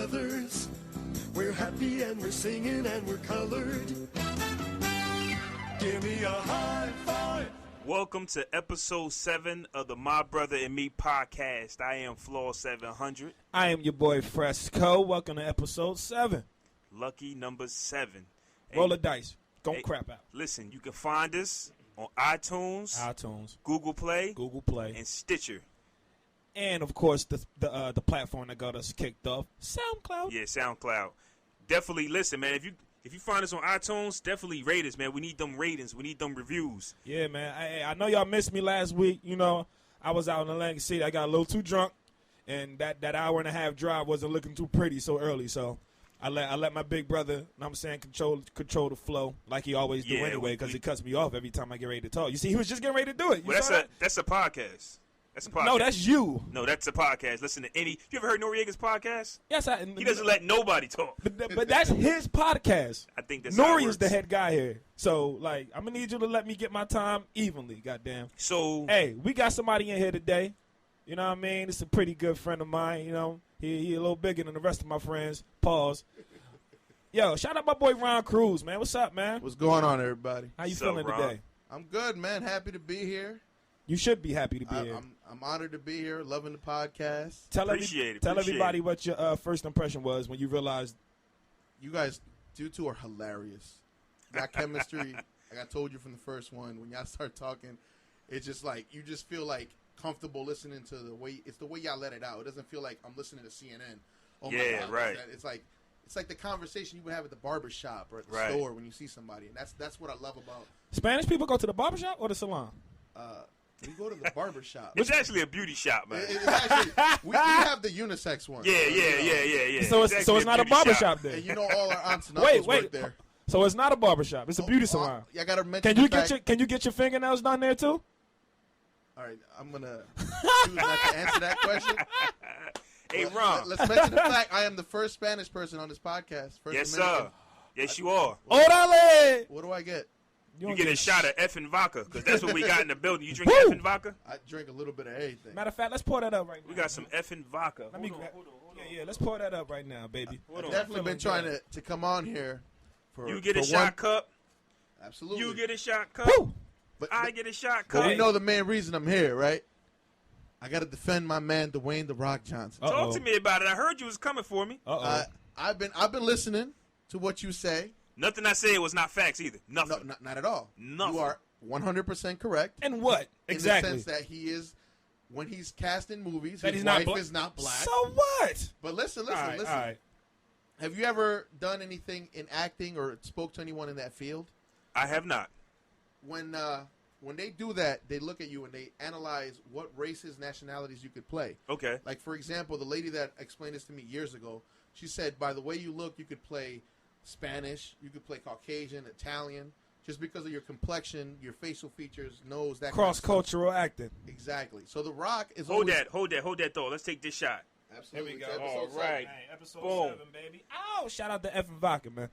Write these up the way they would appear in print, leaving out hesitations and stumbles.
brothers. We're happy and we're singing and we're colored. Give me a high five. Welcome to episode 7 of the My Brother and Me podcast. I am Floor 700. I am your boy Fresco. Welcome to episode 7. Lucky number 7. Roll the dice. Don't crap out. Listen, you can find us on iTunes, Google Play, and Stitcher. And, of course, the platform that got us kicked off, SoundCloud. Yeah, SoundCloud. Definitely listen, man. If you find us on iTunes, definitely rate us, man. We need them ratings. We need them reviews. Yeah, man. I know y'all missed me last week. You know, I was out in Atlantic City. I got a little too drunk, and that hour and a half drive wasn't looking too pretty so early. So I let my big brother, you know what I'm saying, control the flow like he always do anyway, because he cuts me off every time I get ready to talk. You see, he was just getting ready to do it. Well, that's a podcast. That's a podcast. No, that's you. No, that's a podcast. Listen to any. You ever heard Noriega's podcast? Yes, he doesn't let nobody talk. But that's his podcast. I think that's Nori is the head guy here. So, like, I'm going to need you to let me get my time evenly, goddamn. So, hey, we got somebody in here today. You know what I mean? It's a pretty good friend of mine. You know, he a little bigger than the rest of my friends. Pause. Yo, shout out my boy Ron Cruz, man. What's up, man? What's going on, everybody? How you feeling today? I'm good, man. Happy to be here. You should be happy to be here. I'm honored to be here. Loving the podcast. Tell everybody what your first impression was when you realized. You guys, you two are hilarious. Got chemistry. Like I told you from the first one, when y'all start talking, it's just like you just feel like comfortable listening to the way y'all let it out. It doesn't feel like I'm listening to CNN. Oh my God, right. It's like the conversation you would have at the barbershop or at the store when you see somebody, and that's what I love about. Spanish people go to the barbershop or the salon? We go to the barbershop. It's actually a beauty shop, man. It's actually, we have the unisex one. Yeah. So it's not a barbershop then. And you know all our aunts and uncles work there. So it's not a barbershop. It's a beauty salon. I gotta mention. Can you get your fingernails done there too? All right, I'm gonna choose not to answer that question. Hey, Ron. Let's mention the fact I am the first Spanish person on this podcast. Yes, sir. Yes, you are. Orale! What do I get? You get a shot of effing vodka, because that's what we got in the building. You drink effing vodka? I drink a little bit of everything. Matter of fact, let's pour that up right now. We got some effing vodka. Hold on. Yeah, let's pour that up right now, baby. I've definitely been trying to come on here. You get a shot cup. Absolutely. You get a shot cup. Woo! I get a shot cup. But we know the main reason I'm here, right? I got to defend my man, Dwayne "The Rock" Johnson. Talk to me about it. I heard you was coming for me. I've been listening to what you say. Nothing I said was not facts either. Nothing. No, not at all. Nothing. You are 100% correct. And what? Exactly. In the sense that he is, when he's cast in movies, that his wife is not black. So what? But listen. All right. Have you ever done anything in acting or spoke to anyone in that field? I have not. When they do that, they look at you and they analyze what races, nationalities you could play. Okay. Like, for example, the lady that explained this to me years ago, she said, by the way you look, you could play Spanish, you could play Caucasian, Italian, just because of your complexion, your facial features, nose, that cross-cultural acting. Exactly. So The Rock is Hold that thought. Let's take this shot. Absolutely. Here we go. All right. Hey, episode 7, baby. Oh, shout out to effing vodka, man.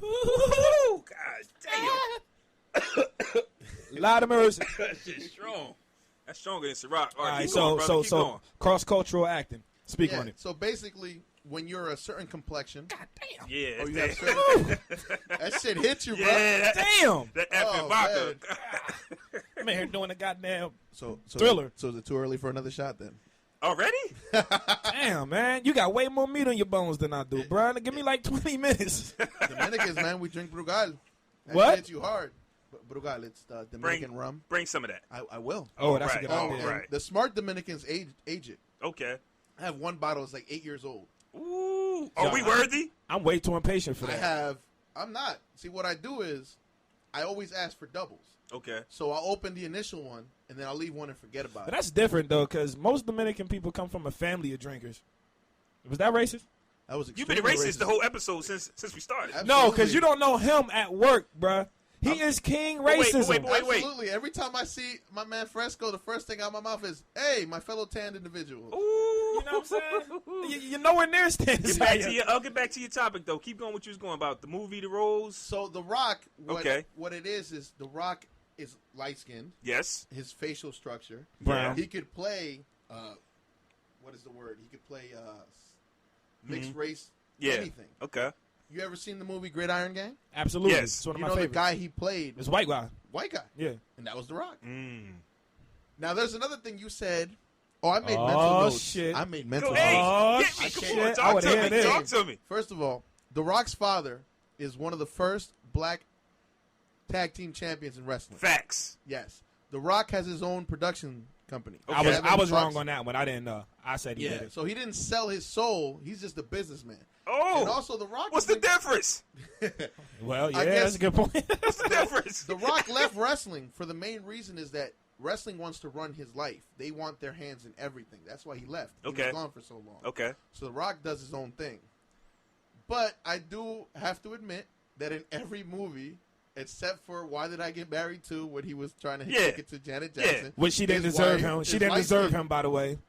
Ooh, God damn. Lot of mercy. That's just strong. That's stronger than Ciroc. All right, so going. Cross-cultural acting. Speak on it. So basically, when you're a certain complexion, God damn. Yeah. or you have certain, that shit hits you, bro. Yeah, damn. That effing vodka. I'm in here doing a goddamn so thriller. So is it too early for another shot then? Already? Damn, man. You got way more meat on your bones than I do, bro. Give me like 20 minutes. Dominicans, man, we drink Brugal. That What? hits you hard. Brugal, it's Dominican rum. Bring some of that. I will. Oh, that's right. a good idea. Right. The smart Dominicans age it. Okay. I have one bottle. It's like 8 years old. Ooh. Are we worthy? I'm way too impatient for that. I'm not. See, what I do is I always ask for doubles. Okay. So I'll open the initial one, and then I'll leave one and forget about But it. that's different, though, because most Dominican people come from a family of drinkers. Was that racist? That was You've been racist the whole episode since we started. Absolutely. No, because you don't know him at work, bruh. He is king racism. Wait. Absolutely. Every time I see my man Fresco, the first thing out of my mouth is, hey, my fellow tanned individual. Ooh. You know what I'm saying? You're nowhere near standing. I'll get back to your topic, though. Keep going what you was going about. The movie, the roles. So The Rock, what it is The Rock is light-skinned. Yes. His facial structure. Brown. He could play what is the word? He could play mixed race, Yeah. anything. Okay. You ever seen the movie Gridiron Gang? Absolutely. Yes. It's one of You my know the favorites. guy he played It's white guy. white guy, Yeah. and that was The Rock. Mm. Now there's another thing you said. Oh, I made mental Oh, notes. shit. I made mental Go, notes. hey, Oh, get me. Come shit. on, I talk would to hear me. this. Talk to me. First of all, The Rock's father is one of the first black tag team champions in wrestling. Facts. Yes. The Rock has his own production company. Okay. I was wrong Bucks. on that one. I didn't know. I said he Yeah. did it. So he didn't sell his soul. He's just a businessman. Oh. And also, The Rock. What's the difference? Well, yeah, I guess- that's a good point. What's the difference? The Rock left wrestling for the main reason is that wrestling wants to run his life. They want their hands in everything. That's why he left. He Okay. was gone for so long. Okay. So The Rock does his own thing. But I do have to admit that in every movie, except for Why Did I Get Married To, when he was trying to Yeah. kick it to Janet Jackson. Which she didn't his deserve wife him. is She didn't light deserve skinned. him, by the way.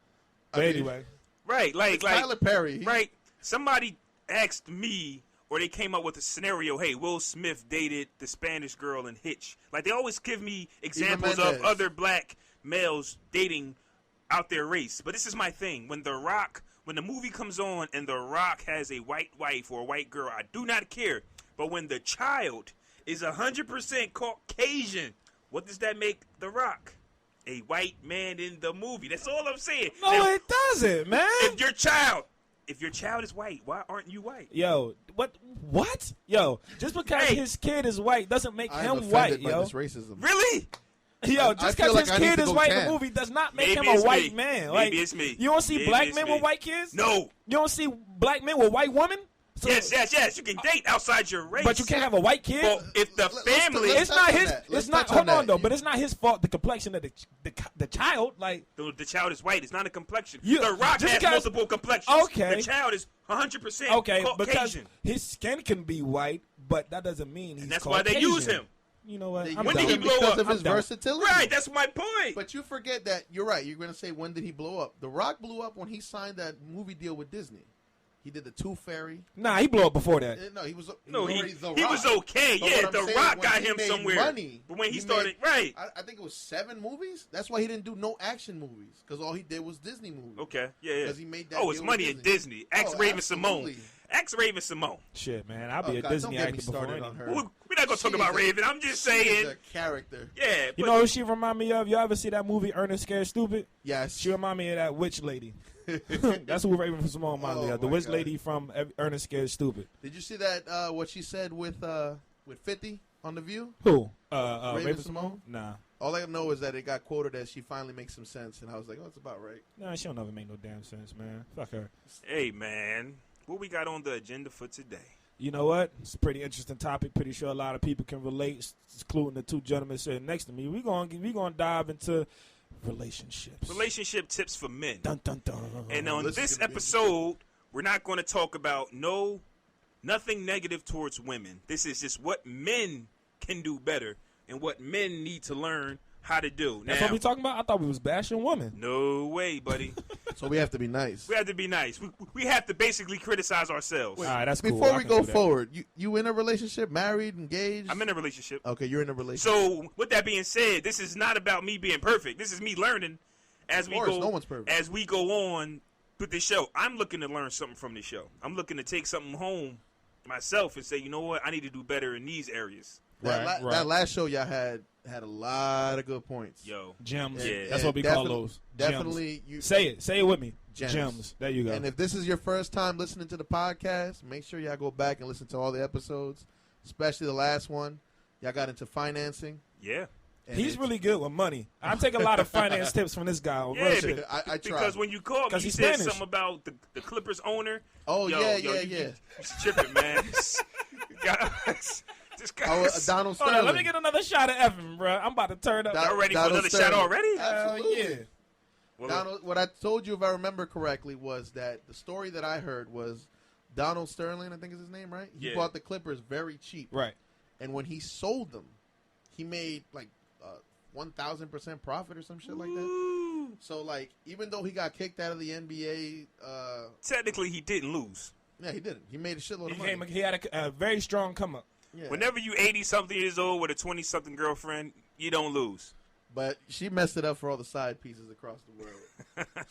But I mean, anyway. Right. Like, It's Tyler Perry. right. Somebody asked me, or they came up with a scenario. Hey, Will Smith dated the Spanish girl in Hitch. Like, they always give me examples of Mendes. other black males dating out their race. But this is my thing. When the movie comes on and The Rock has a white wife or a white girl, I do not care. But when the child is 100% Caucasian, what does that make The Rock? A white man in the movie. That's all I'm saying. No, Now, it doesn't, man. if your child is white, why aren't you white? Yo, what? Yo, just because Hey. his kid is white doesn't make I'm him offended white, by yo. this racism. Really? Yo, I just feel because like I his need kid to is go white in camp. the movie does not make Maybe him a it's white me. man. Maybe Like, it's me. You don't see Maybe black it's men me. with white kids? No. You don't see black men with white women? So, Yes. You can date outside your race. But you can't have a white kid? Well, if the Let's- family, let's It's not touch on his. that. Let's It's not. touch on Hold on, that. though. You- But it's not his fault. The complexion of the child. Like, the child is white. It's not a complexion. You- the Rock just has because- multiple complexions. Okay. The child is 100% okay, because Caucasian. his skin can be white, but that doesn't mean he's And that's why they Caucasian. use him. You know what? They I'm When use did he done. blow because up? of his I'm done. versatility. Right, that's my point. But you forget that you're right. You're going to say, when did he blow up? The Rock blew up when he signed that movie deal with Disney. He did the Tooth Fairy. Nah, he blew up before that. No, he was no, already The he Rock. was okay. But Yeah, what I'm The saying, Rock when got he him made somewhere. money, But when he he started, made- right. I think it was 7 movies. That's why he didn't do no action movies, because all he did was Disney movies. Okay, yeah. Because he made that Oh, it's deal money with in Disney. Ask Oh, Raven Simone. absolutely. Ask Raven Simone. Shit, man, I'll be Oh, a God, Disney don't get me actor before started any. on her. We're not gonna talk about Raven. I'm just She's saying. a character. Yeah. You but- know who she remind me of? You ever see that movie Ernest Scared Stupid? Yes. She remind me of that witch lady. That's who Raven Simone remind me Oh, of. The my witch God. lady from Ernest Scared Stupid. Did you see that? What she said with 50 on The View? Who? Raven Simone? Nah. All I know is that it got quoted as she finally makes some sense, and I was like, oh, it's about right. Nah, she don't ever make no damn sense, man. Fuck her. Hey, man. What we got on the agenda for today? You know what? It's a pretty interesting topic. Pretty sure a lot of people can relate, including the two gentlemen sitting next to me. We're gonna dive into relationships. Relationship tips for men. Dun dun dun. And on This is this gonna be episode, we're not going to talk about nothing negative towards women. This is just what men can do better and what men need to learn how to do. That's now, what we talking about. I thought we was bashing women. no way, buddy. So we have to be nice. We have to be nice. We have to basically criticize ourselves. All right, that's cool. Before I we can go do that. forward, you in a relationship, married, engaged? I'm in a relationship. Okay, you're in a relationship. So, with that being said, this is not about me being perfect. This is me learning as Of we course, go. no one's perfect. As we go on with this show, I'm looking to learn something from this show. I'm looking to take something home myself and say, you know what, I need to do better in these areas. That Right. that last show y'all had a lot of good points. Yo, Gems. Yeah. That's what we call those. Definitely, Gems. Say it with me. Gems. Gems. There you go. And if this is your first time listening to the podcast, make sure y'all go back and listen to all the episodes, especially the last one. Y'all got into financing. yeah. and He's it's- really good with money. I take a lot of finance tips from this guy. Yeah, Real shit. I tried. because when you called me, Because you he's said Spanish. something about the Clippers owner. Oh, Yo, yeah. You tripping, man. Guys, this Oh, guy's Donald Hold Sterling. on, let me get another shot of Evan, bro. I'm about to turn up. Y'all ready for Donald another shot Sterling. already? Absolutely. Yeah. Well, Donald, what I told you, if I remember correctly, was that the story that I heard was Donald Sterling, I think is his name, right? He Yeah. bought the Clippers very cheap. Right. And when he sold them, he made like 1,000% profit or some shit like that. ooh. So, like, even though he got kicked out of the NBA, Technically, he didn't lose. yeah, he didn't. He made a shitload of money. He had a very strong come up. Yeah. Whenever you 80-something years old with a 20-something girlfriend, you don't lose. But she messed it up for all the side pieces across the world.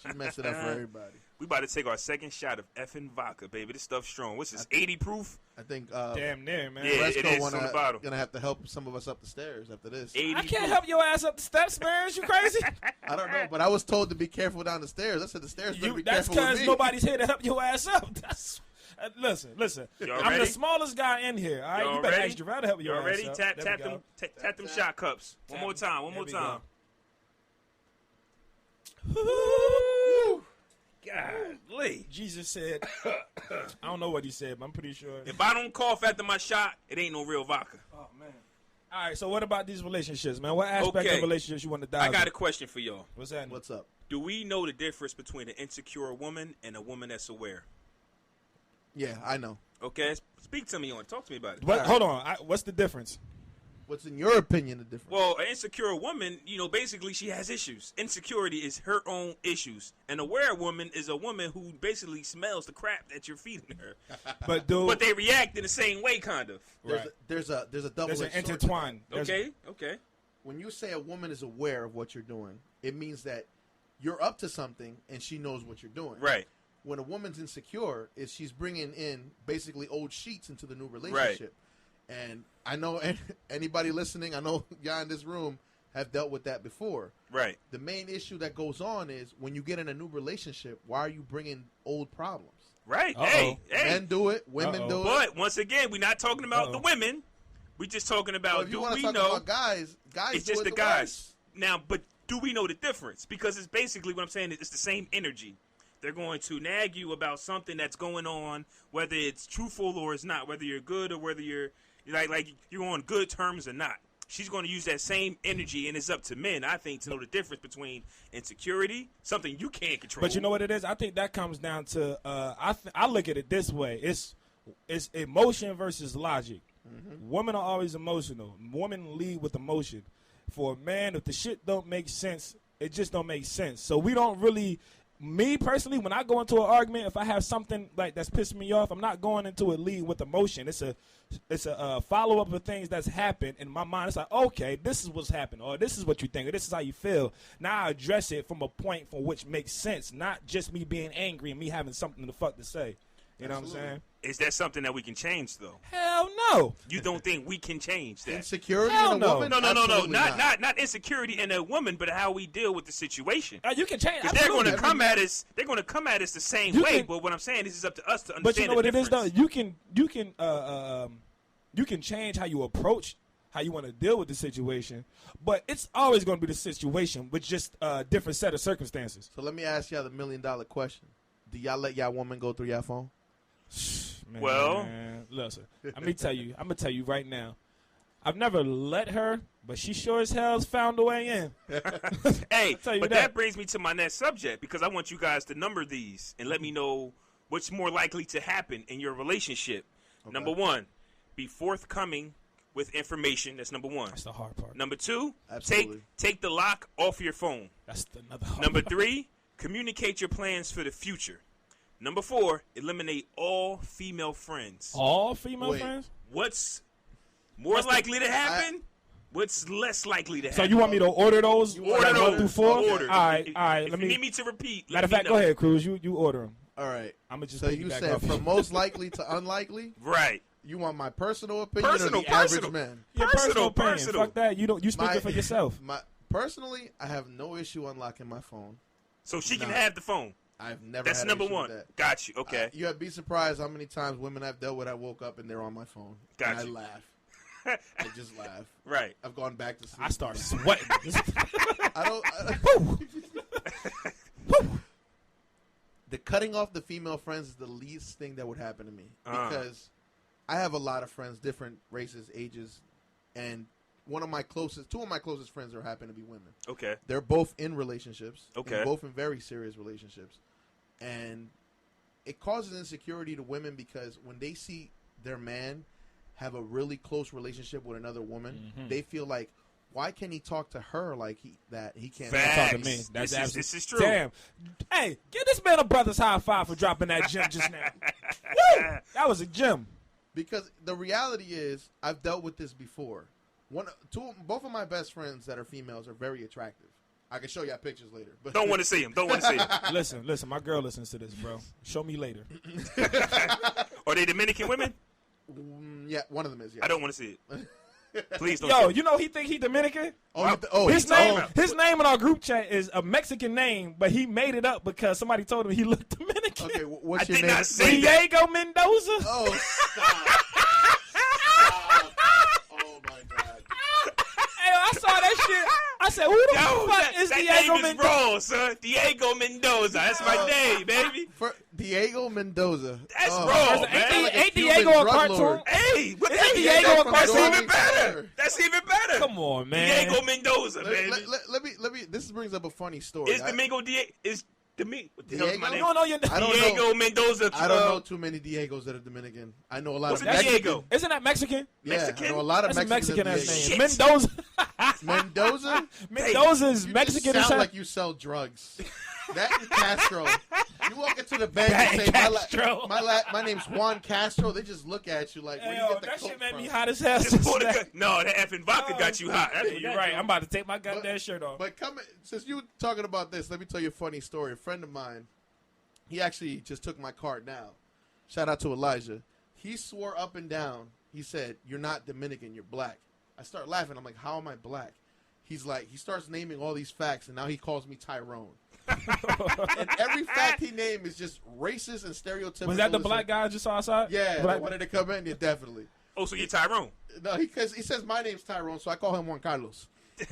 She messed it up for everybody. We about to take our second shot of effing vodka, baby. This stuff's strong. What's this, 80 proof? I think Damn near, man. Yeah, it is on the bottle. Gonna have to help some of us up the stairs after this. 80 I can't proof. help your ass up the steps, man. You crazy? I don't know, but I was told to be careful down the stairs. I said the stairs better be That's careful with because me. nobody's here to help your ass up. Listen. Y'all I'm the ready? smallest guy in here. All right, Y'all you better ready? ask Jarrell to help your Y'all ass ready? up. Tap There we them, go. tap them shot cups. One more time. One There more we time. Woo! Golly. Jesus said, I don't know what he said, but I'm pretty sure. If I don't cough after my shot, it ain't no real vodka. Oh, man. All right, so what about these relationships, man? What aspect Okay. of relationships you want to dive I got in? a question for y'all. What's that? What's up? Do we know the difference between an insecure woman and a woman that's aware? Yeah, I know. Okay, speak to me on it. Talk to me about it. What, hold on. What's the difference? What's in your opinion the difference? Well, an insecure woman, basically she has issues. Insecurity is her own issues. An aware woman is a woman who basically smells the crap that you're feeding her. But they react in the same way, kind of. There's a double. There's an intertwine. Okay. When you say a woman is aware of what you're doing, it means that you're up to something and she knows what you're doing. Right. When a woman's insecure, is she's bringing in basically old sheets into the new relationship. And I know anybody listening, I know y'all in this room have dealt with that before. Right. The main issue that goes on is when you get in a new relationship, why are you bringing old problems? Right. Uh-oh. Hey. Men do it, women do it. But once again, we're not talking about the women. We're just talking about, Well, if you do want we to talk know? about guys It's do just it the the guys. worst. Now, but do we know the difference? Because it's basically what I'm saying. It's the same energy. They're going to nag you about something that's going on, whether it's truthful or it's not, whether you're good or whether you're like you're on good terms or not. She's going to use that same energy, and it's up to men, I think, to know the difference between insecurity, something you can't control. But you know what it is? I think that comes down to I look at it this way. It's emotion versus logic. Mm-hmm. Women are always emotional. Women lead with emotion. For a man, if the shit don't make sense, it just don't make sense. So we don't really. Me personally, when I go into an argument, if I have something like that's pissing me off, I'm not going into it lead with emotion. It's a follow up of things that's happened in my mind. It's like, okay, this is what's happened, or this is what you think, or this is how you feel. Now I address it from a point for which makes sense, not just me being angry and me having something to fuck to say. You know what I'm saying? Is that something that we can change, though? Hell no. You don't think we can change that? Insecurity Hell in a no. woman? No. Absolutely Not insecurity in a woman, but how we deal with the situation. You can change. Because they're going to absolutely. come at us. They're going to come at us the same You way. can- But what I'm saying is, it's up to us to understand. But you know the what it is, though. difference. You can change how you approach, how you want to deal with the situation. But it's always going to be the situation with just a different set of circumstances. So let me ask y'all the $1 million question. Do y'all let y'all woman go through y'all phone? Man, Well- listen. I'm gonna tell you right now. I've never let her, but she sure as hell's found a way in. Hey, tell you but that. that brings me to my next subject, because I want you guys to number these and let me know what's more likely to happen in your relationship. Okay. Number one, be forthcoming with information. That's number one. That's the hard part. Number two, Absolutely. take the lock off your phone. That's another hard Number part. three, communicate your plans for the future. Number four, eliminate all female friends. All female Wait. friends? What's more likely to happen? What's less likely to So happen? you want me to order those? Order like those. 1 through 4? Order. All right, If- all right. If Let you me. need me to repeat, Matter of let fact, me go know. ahead, Cruz. You order them. All right. I'm gonna just. So you piggyback said off you. from most likely to unlikely? Right. You want my personal opinion Personal, or the personal. average man? Your Personal, opinion. personal. Fuck that. You speak it for yourself. Personally, I have no issue unlocking my phone. So she can Nah. have the phone. I've never That's had an number issue one. with that. Got you. Okay. You'd be surprised how many times women I've dealt with I woke up and they're on my phone. Got and you. I laugh. I just laugh. Right. I've gone back to sleep. I start sweating. I the cutting off the female friends is the least thing that would happen to me because I have a lot of friends, different races, ages, and two of my closest friends are happen to be women. Okay. They're both in relationships. Okay. And both in very serious relationships, and it causes insecurity to women because when they see their man have a really close relationship with another woman, they feel like, why can't he talk to her like he can't Facts. Talk to me. That's This absolutely- is true. Damn. Hey, give this man a brother's high five for dropping that gem just now. Woo! That was a gem. Because the reality is, I've dealt with this before. Both of my best friends that are females are very attractive. I can show y'all pictures later. But Don't want to see him. Don't want to see him. Listen, my girl listens to this, bro. Show me later. Are they Dominican women? Yeah, one of them is. Yeah. I don't want to see it. Please don't. Yo, see it. you know he think he Dominican? His name- His name in our group chat is a Mexican name, but he made it up because somebody told him he looked Dominican. Okay, what's I your did name? not say that. Diego Mendoza. Oh, stop. Stop. Oh, my God. Hey, I saw that shit. I said, who the Yo, fuck that, is that Diego name is Mendoza? wrong, son. Diego Mendoza. That's my name, baby. For Diego Mendoza. That's Oh, wrong, Ain't, man. like a ain't Cuban Diego a drug cartoon? lord. Hey, what Isn't the Diego Diego? a That's cartoon? even better. Better. That's even better. Come on, man. Diego Mendoza, baby. Let me. This brings up a funny story. Is Domingo Diego? Is Domingo? What the hell is my Diego? name? You don't know your I don't Diego know. Mendoza. I don't know too many Diegos that are Dominican. I know a lot What's of a Mexican. Diego? Isn't that Mexican? Yeah, Mexican? I know a lot of That's a Mexican Mexicans. ass that name. Shit. Mendoza. Mendoza. Mendoza is You Mexican. just as sound hell. like you sell drugs. That and Castro. You walk into the bank That and and say, Castro. my name's Juan Castro. They just look at you like, where Hey, you yo, get the that coke shit made from? me hot as hell. Just since pour the that. gun. No, that effing vodka got you hot. That's what You're you right. I'm about to take my goddamn But- shirt off. But since you were talking about this, let me tell you a funny story. A friend of mine, he actually just took my card now. Shout out to Elijah. He swore up and down. He said, "You're not Dominican. You're black." I start laughing. I'm like, "How am I black?" He's like, he starts naming all these facts, and now he calls me Tyrone. And every fact he named is just racist and stereotypical. Was that the black guy I just saw outside? Yeah, Black- the one that come in. Yeah, definitely. Oh, so you're Tyrone. No, because he says my name's Tyrone, so I call him Juan Carlos.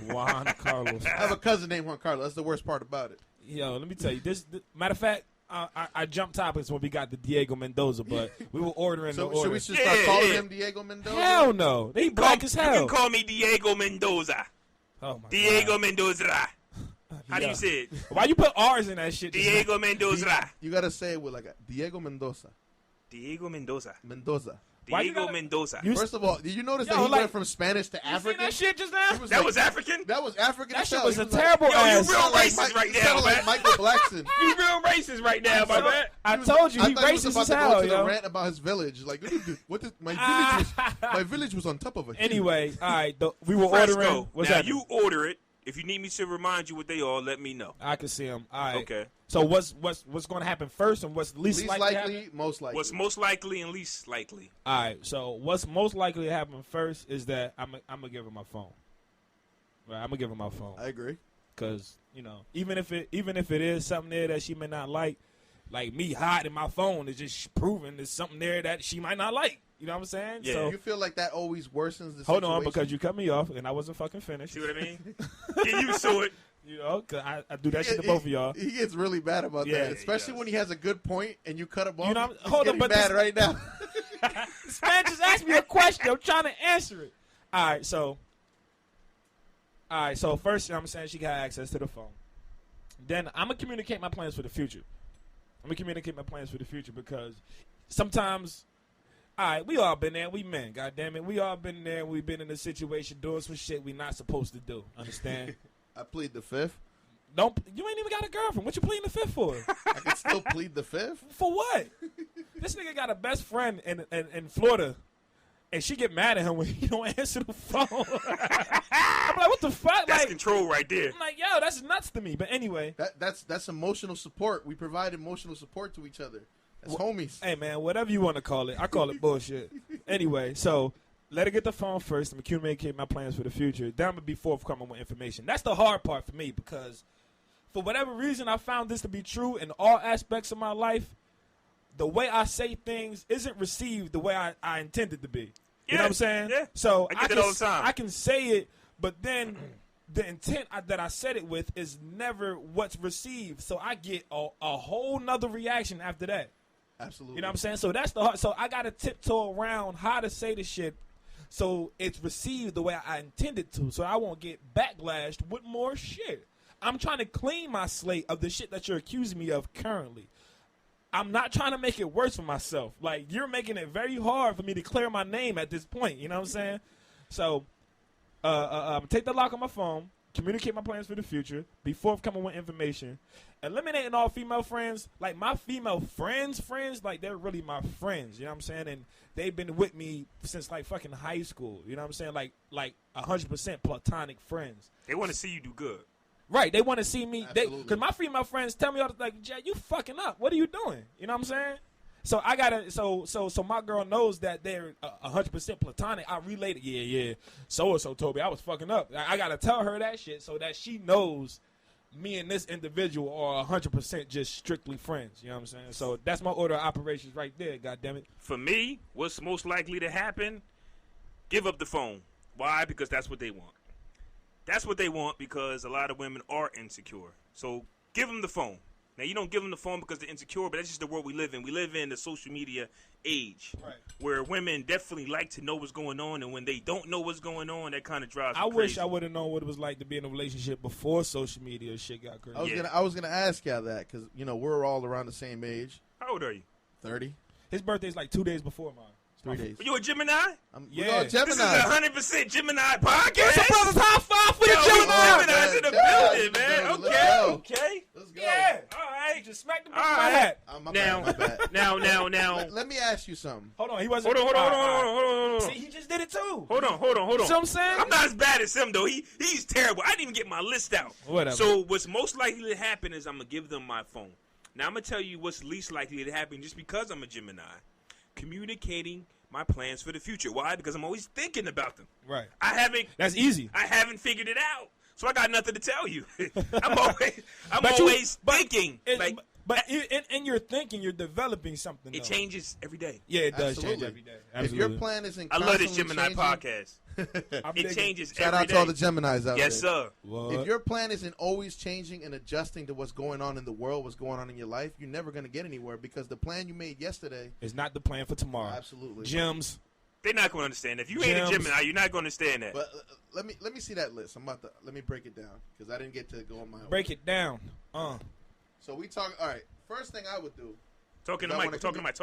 Juan Carlos. I have a cousin named Juan Carlos. That's the worst part about it. Yo, let me tell you. This matter of fact, I jumped topics when we got the Diego Mendoza, but we were ordering So the order. should we just start Yeah, calling yeah. him Diego Mendoza? Hell no. They black as You hell. can call me Diego Mendoza. Oh my Diego God. Mendoza. How do Yeah. you say it? Why you put R's in that shit? just Diego Mendoza. You gotta say it with like a Diego Mendoza. Diego Mendoza. Mendoza. Why you Diego gotta- Mendoza. You- First of all, did you notice Yo, that he like- went from Spanish to now? You seen African? that shit just now? He That was African? That was African. That as shit hell. was He a like- terrible Yo, you ass. real like racist Mike- right he now, sounded like man. Michael Blackson. You real racist right now, my man. I told you, I he thought he was racist about as to hell, go to the yo. rant about his village. Like, what did my village was on top of a hill. Anyway, all right, we were Fresco. ordering. What's Now that? you order it. If you need me to remind you what they are, let me know. I can see him. All right. Okay. So what's going to happen first, and what's least least likely? likely, most likely. What's most likely and least likely? All right. So what's most likely to happen first is that I'm gonna give her my phone. Right. I'm gonna give her my phone I agree. because even if it is something there that she may not like me hiding my phone is just proving there's something there that she might not like. You know what I'm saying? Yeah. So You feel like that always worsens the hold on, situation? because you cut me off and I wasn't fucking finished. See what I mean? Get used to it. Cause I do that shit to both of y'all. He gets really bad about Yeah, that, he especially does. when he has a good point and you cut him off. You know, He's hold on, getting but mad this- right now. This man just asked me a question. I'm trying to answer it. All right, so first, I'm saying she got access to the phone. Then I'm gonna communicate my plans for the future. Because sometimes, all right, we all been there. We men, goddamn it, we all been there. We've been in a situation doing some shit we not supposed to do. Understand? I plead the fifth. You ain't even got a girlfriend. What you pleading the fifth for? I can still plead the fifth. For what? This nigga got a best friend in Florida, and she get mad at him when he don't answer the phone. I'm like, what the fuck? That's Like, control right there. I'm like, yo, that's nuts to me. But anyway, That's emotional support. We provide emotional support to each other as homies. hey man, whatever you want to call it, I call it bullshit. Anyway, so let her get the phone first and communicate my plans for the future. Then I'm gonna be forthcoming with information. That's the hard part for me because for whatever reason, I found this to be true in all aspects of my life. The way I say things isn't received the way I intended to be. You know what I'm saying? Yeah. So I get that all the time. I can say it, but then the intent that I said it with is never what's received. So I get a whole nother reaction after that. Absolutely. You know what I'm saying? So that's the hard. So I got to tiptoe around how to say the shit so it's received the way I intended to, so I won't get backlashed with more shit. I'm trying to clean my slate of the shit that you're accusing me of currently. I'm not trying to make it worse for myself. Like, you're making it very hard for me to clear my name at this point. You know what I'm saying? So, take the lock on my phone, communicate my plans for the future, be forthcoming with information, eliminating all female friends. Like, my female friends, like, they're really my friends. You know what I'm saying? And they've been with me since, like, fucking high school. You know what I'm saying? Like 100% platonic friends. They want to see you do good. Right, they want to see me. Absolutely. Because my female friends tell me all the like, Jay, you fucking up. What are you doing? You know what I'm saying? So I gotta. So my girl knows that they're 100% platonic. I related. Yeah. So and so told me I was fucking up. I gotta tell her that shit so that she knows me and this individual are 100% just strictly friends. You know what I'm saying? So that's my order of operations right there. God damn it. For me, what's most likely to happen? Give up the phone. Why? Because that's what they want. That's what they want because a lot of women are insecure. So give them the phone. Now, you don't give them the phone because they're insecure, but that's just the world we live in. We live in the social media age where women definitely like to know what's going on, and when they don't know what's going on, that kind of drives them crazy. Wish I would have known what it was like to be in a relationship before social media shit got crazy. I was gonna ask y'all that because we're all around the same age. How old are you? 30. His birthday's like 2 days before mine. 3 days. You a Gemini? Yeah, Gemini. This is a 100% Gemini podcast. Give us a brother's high five for the Gemini's in the building, man. Let's Okay. Let's go. Yeah. All right. You just smacked the All back of my right. hat. My Now. bad. Now. Let me ask you something. Hold on. He wasn't. Hold on. See, he just did it too. Hold on. See what I'm saying? I'm not as bad as him, though. He's terrible. I didn't even get my list out. Whatever. So what's most likely to happen is I'm going to give them my phone. Now, I'm going to tell you what's least likely to happen just because I'm a Gemini. Communicating my plans for the future. Why? Because I'm always thinking about them. Right. That's easy. I haven't figured it out. So I got nothing to tell you. I'm always thinking. But in your thinking, you're developing something. It changes every day. Yeah, it does Absolutely. change every day. If your plan isn't I love this constantly Gemini changing, podcast. It changes Shout every out day. to all the Geminis out there. Yes, sir. What? If your plan isn't always changing and adjusting to what's going on in the world, what's going on in your life, you're never going to get anywhere because the plan you made yesterday It's not the plan for tomorrow. Absolutely. Gems. They're not going to understand. If you ain't a Gemini, you're not going to understand that. But let me see that list. Let me break it down because I didn't get to go on my own. Break it down. So we talk. All right. First thing I would do. Talking to Mike. Talking to Mike.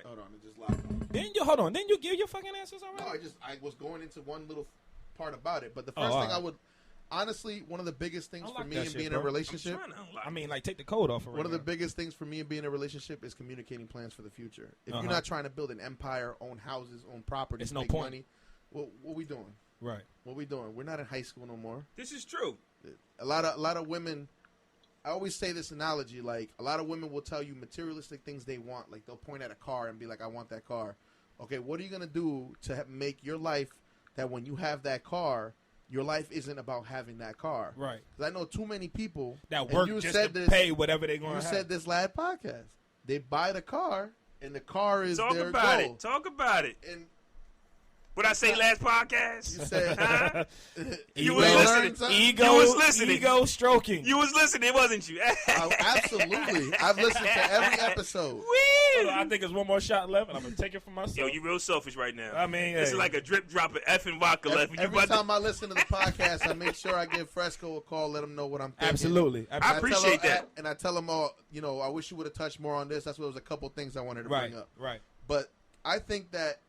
Hold on, it just locked. Didn't you give your fucking answers already? No, I was going into one little part about it, but the first thing I would. Honestly, one of the biggest things for me in being in a relationship. I mean, like, take the code off. One of the biggest things for me in being in a relationship is communicating plans for the future. If you're not trying to build an empire, own houses, own properties, It's no make point. money, what we doing? Right. What we doing? We're not in high school no more. This is true. A lot of women. I always say this analogy, like a lot of women will tell you materialistic things they want. Like they'll point at a car and be like, "I want that car." Okay, what are you gonna do to make your life that when you have that car, your life isn't about having that car? Right. Because I know too many people that work you just said to this, pay whatever they're going to You have. said this last podcast. They buy the car, and the car is Talk their about goal. it. Talk about it. And what I say last podcast? you said Huh? You was was learning listening. something? Ego, You was listening. Ego stroking. You was listening, wasn't you? Absolutely. I've listened to every episode. Hold on, I think there's one more shot left, and I'm going to take it for myself. Yo, you real selfish right now. I mean, this hey. is like a drip drop of effing vodka left. You Every about to- time I listen to the podcast, I make sure I give Fresco a call, let him know what I'm thinking. Absolutely. I And tell appreciate him- that. And I tell him all, I wish you would have touched more on this. That's what was a couple things I wanted to bring up. Right. But I think that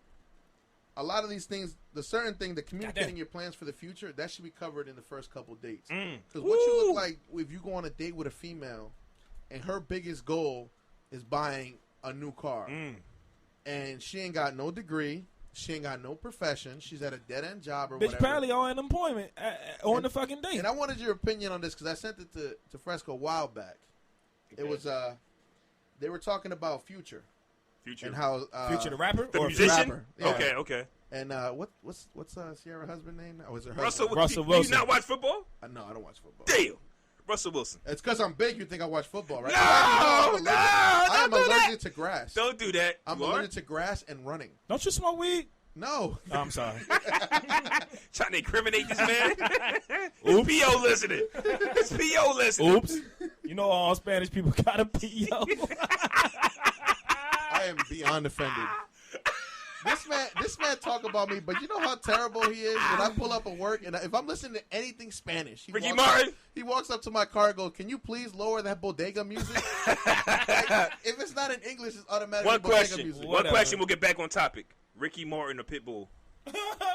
a lot of these things, the certain thing, the communicating Goddamn. your plans for the future, that should be covered in the first couple dates. Mm. Because what you look like if you go on a date with a female and her biggest goal is buying a new car. And she ain't got no degree. She ain't got no profession. She's at a dead-end job or Bitch whatever. probably on unemployment on the fucking date. And I wanted your opinion on this because I sent it to Fresco a while back. Okay. It was, they were talking about Future. Future. And how Future the rapper? The or musician? rapper. Yeah. Okay. And what's Sierra's husband name? Oh, is her Russell husband? Wilson. You not watch football? No, I don't watch football. Damn. Russell Wilson. It's because I'm big. You think I watch football, right? No, I am don't do that. allergic to grass. Don't do that. I'm You are? allergic to grass and running. Don't you smoke weed? No. Oh, I'm sorry. Trying to incriminate this man. It's P.O. listening. It's P.O. listening. Oops. You know all Spanish people got a P.O. I am beyond offended. This man talk about me, but you know how terrible he is when I pull up at work and if I'm listening to anything Spanish, Ricky walks Martin? up, he walks up to my car and goes, "Can you please lower that bodega music?" Like, if it's not in English, it's automatically One bodega question. music. One question. We'll get back on topic. Ricky Martin or Pitbull?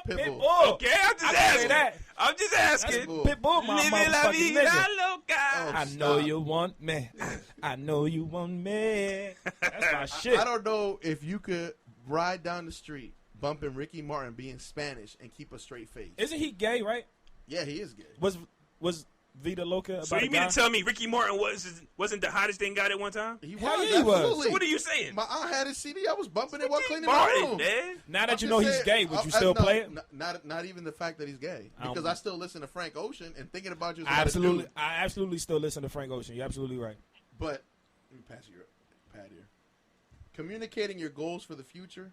Pitbull. Okay, I'm just I can say asking. that. I'm just That's asking. Pitbull. Pitbull, my Living la motherfucking vida nigga. loca. Oh, I know stop. you want me. I know you want me. That's my shit. I don't know if you could ride down the street bumping Ricky Martin being Spanish and keep a straight face. Isn't he gay, right? Yeah, he is gay. Was Vida Loca about So you a mean guy? to tell me Ricky Martin wasn't the hottest thing guy at one time? He Hell was, yeah, he was. absolutely. So what are you saying? My aunt had his CD. I was bumping it while Ricky cleaning my Martin, room. man. Now that I'm you know just he's saying, gay, would you still no, play it? Not even the fact that he's gay, I don't- because I still listen to Frank Ocean and thinking about you. Is I about a absolutely, dude. I absolutely still listen to Frank Ocean. You're absolutely right. But let me pass you your pad here. Communicating your goals for the future,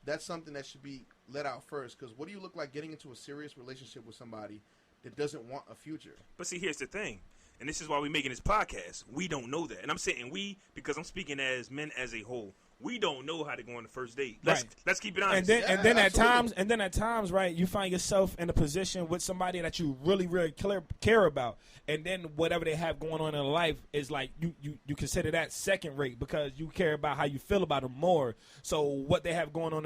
that's something that should be let out first. Because what do you look like getting into a serious relationship with somebody that doesn't want a future? But see, here's the thing, and this is why we're making this podcast. We don't know that, and I'm saying we because I'm speaking as men as a whole. We don't know how to go on the first date. Let's keep it honest. And then absolutely. at times, right, you find yourself in a position with somebody that you really, really care about, and then whatever they have going on in life is like you consider that second rate because you care about how you feel about them more. So what they have going on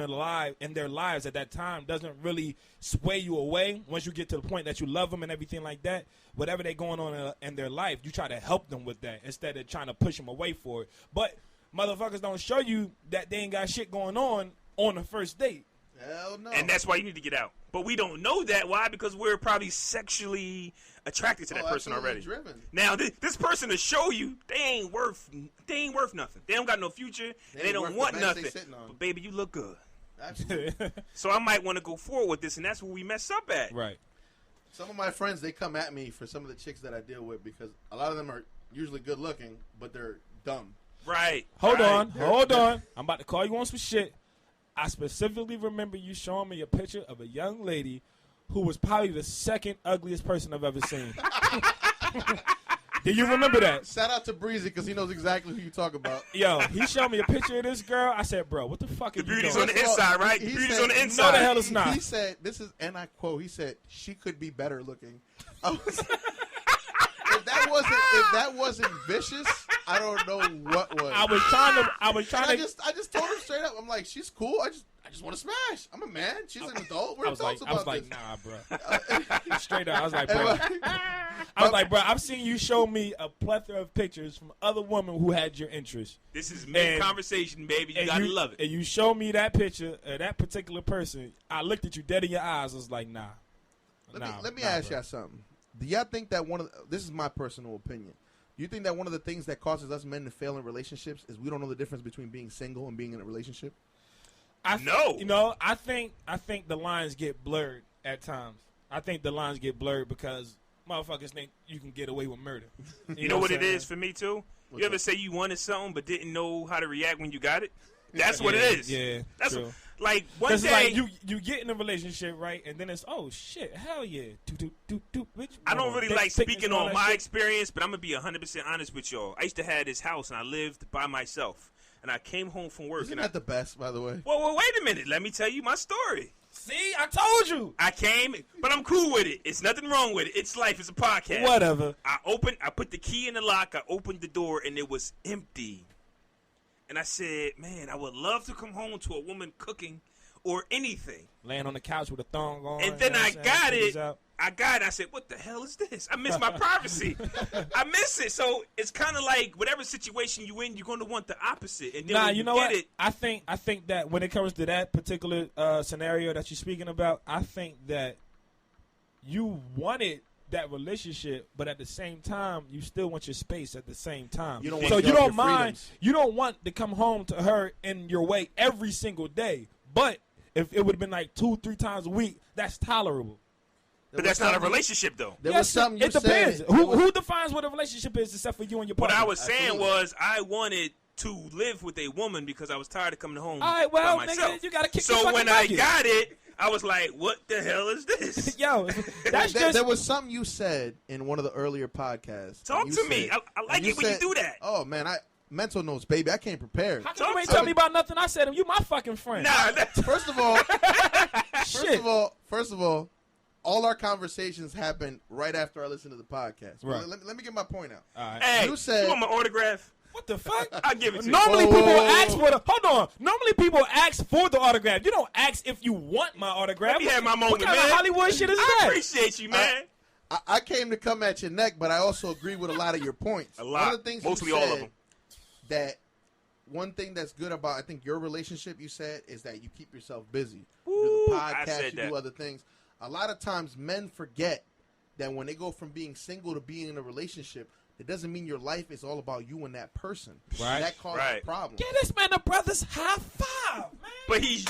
in their lives at that time doesn't really sway you away. Once you get to the point that you love them and everything like that, whatever they going on in their life, you try to help them with that instead of trying to push them away for it. But motherfuckers don't show you that they ain't got shit going on the first date. Hell no. And that's why you need to get out. But we don't know that. Why? Because we're probably sexually attracted to that person absolutely already. driven. Now, this person to show you they ain't worth nothing. They don't got no future, and they ain't don't worth the want bench they nothing. sitting on. But baby, you look good. Absolutely. So I might want to go forward with this, and that's where we mess up at. Right. Some of my friends, they come at me for some of the chicks that I deal with because a lot of them are usually good looking, but they're dumb. Right. Hold right. on. I'm about to call you on some shit. I specifically remember you showing me a picture of a young lady who was probably the second ugliest person I've ever seen. Do you remember that? Shout out to Breezy because he knows exactly who you talk about. Yo, he showed me a picture of this girl. I said, bro, what the fuck are The you beauty's doing? on the inside, right? The He beauty's said- on the No, inside. No, the hell it's not. He said, this is, and I quote, he said, she could be better looking. I was, if that wasn't vicious, I don't know what was. I was trying to. I just told him straight up. I'm like, she's cool. I just want to smash. I'm a man. She's an adult. We're I was adults like, about this. nah, bro. Straight up, I was like, bro. I I was like, bro, I've seen you show me a plethora of pictures from other women who had your interest. This is mid-conversation, baby. You gotta love it. And you showed me that picture of that particular person. I looked at you dead in your eyes. I was like, nah. Let me ask y'all something. Do y'all think that this is my personal opinion. Do you think that one of the things that causes us men to fail in relationships is we don't know the difference between being single and being in a relationship? No. You know, I think the lines get blurred at times. I think the lines get blurred because motherfuckers think you can get away with murder. You know what I'm it saying? is for me, too? What's You ever that? say you wanted something but didn't know how to react when you got it? That's what it is. Yeah, That's true. like one Because day. like you get in a relationship, right, and then it's oh shit, hell yeah, bitch. I don't really like Picnics speaking and all on that my shit. experience, but I'm going to be 100% honest with y'all. I used to have this house, and I lived by myself. And I came home from work. Isn't and that the best, by the way? Well, wait a minute. Let me tell you my story. See, I told you. I came, but I'm cool with it. It's nothing wrong with it. It's life. It's a podcast. Whatever. I put the key in the lock. I opened the door, and it was empty. And I said, man, I would love to come home to a woman cooking or anything. Laying on the couch with a thong on. And then you know I what I'm got saying? it. Titties out. I got it. I said, what the hell is this? I miss my privacy. I miss it. So it's kind of like whatever situation you in, you're going to want the opposite. And then Nah, when you know get what? it, I think that when it comes to that particular scenario that you're speaking about, I think that you wanted that relationship, but at the same time, you still want your space at the same time. You don't so want you your don't mind. freedoms. You don't want to come home to her in your way every single day. But if it would have been like 2-3 times a week, that's tolerable. but that's not a relationship, though. There was something you it depends. said. Who defines what a relationship is except for you and your What partner? I was saying Absolutely. was I wanted to live with a woman because I was tired of coming home All right, well, by nigga, myself. you gotta kick so your fucking when I bucket. got it, I was like, what the hell is this? Yo, that's just There was something you said in one of the earlier podcasts. Talk You to me. said- I like and it when you said, do that. Oh man, mental notes, baby. I came prepared. How come you Talk ain't to tell me. me about nothing I said? You my fucking friend. Nah, First of all, Shit. first of all our conversations happen right after I listen to the podcast. Right. Let me get my point out. All right. hey, You said- you want my autograph? What the fuck? I'll give it to you. Normally Whoa, people whoa, whoa. ask for the. Hold on. Normally people ask for the autograph. You don't ask if you want my autograph. Let me have my What moment, kind man. of Hollywood shit is I that? appreciate you, man. I came to come at your neck, but I also agree with a lot of your points. A lot. One of the things Mostly you all of said them. That one thing that's good about I think your relationship, you said, is that you keep yourself busy. You Ooh, do the I podcast, said you that. do other things. A lot of times men forget that when they go from being single to being in a relationship, it doesn't mean your life is all about you and that person. Right. That causes a problem. Get this man a brother's high five, man. But he's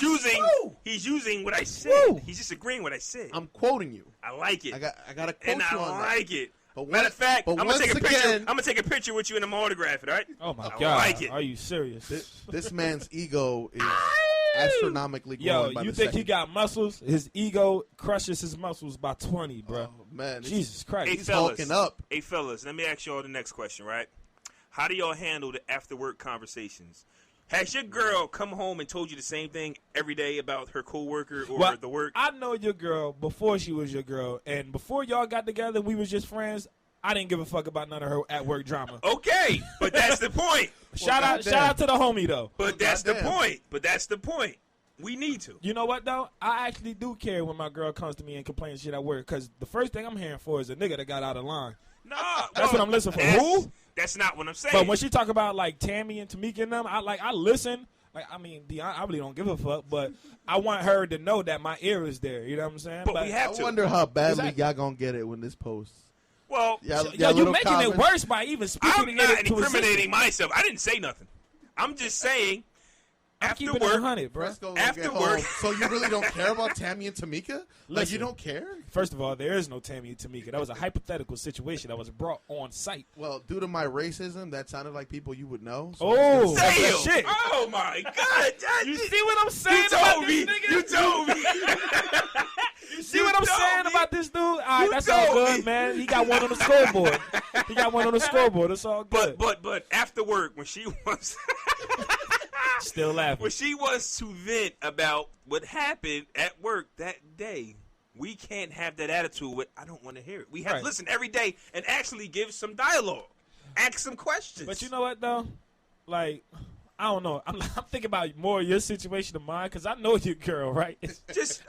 using what I said. Woo. He's just agreeing what I said. I'm quoting you. I like it. I got to quote and you I on like that. it. But Matter of fact, I'm gonna take a picture. Again, I'm gonna take a picture with you and I'm gonna autograph it. All right? Oh my I God! like it. Are you serious? This man's ego is astronomically growing. Yo, by you the think he second. got muscles? His ego crushes his muscles by 20, bro. Oh, man, Jesus Christ! Hey, he's fellas. hulking up. Hey, fellas, let me ask y'all the next question, right? How do y'all handle the after work conversations? Has your girl come home and told you the same thing every day about her coworker or the work? I know your girl before she was your girl, and before y'all got together, we was just friends. I didn't give a fuck about none of her at work drama. Okay, but that's the point. Shout out to the homie though. But that's the point. But that's the point. We need to. You know what though? I actually do care when my girl comes to me and complains shit at work, because the first thing I'm hearing for is a nigga that got out of line. No, That's what I'm listening for. Who? That's not what I'm saying. But when she talk about like Tammy and Tamika and them, I listen. Like, I mean, I really don't give a fuck, but I want her to know that my ear is there. You know what I'm saying? But we have I to. wonder how badly y'all gonna get it when this posts. Well, yo, you making it worse by even speaking I'm not it to incriminating myself. I didn't say nothing. I'm just saying. I'm After keeping it work, 100, bro. After work. So you really don't care about Tammy and Tamika? Like, Listen. you don't care? First of all, there is no Tammy and Tamika. That was a hypothetical situation that was brought on site. Well, due to my racism, that sounded like people you would know. So Oh, Damn! shit. Oh my God! You see what I'm saying You about told this me. nigga? You told me. You see what I'm saying about this dude? All right, You that's all told good, me. man. He got one on the scoreboard. It's all good. But after work, when she was Still laughing. when she wants to vent about what happened at work that day, we can't have that attitude with I don't want to hear it. We have Right. to listen every day and actually give some dialogue, ask some questions. But you know what, though? Like, I don't know. I'm thinking about more your situation than mine, because I know your girl, right?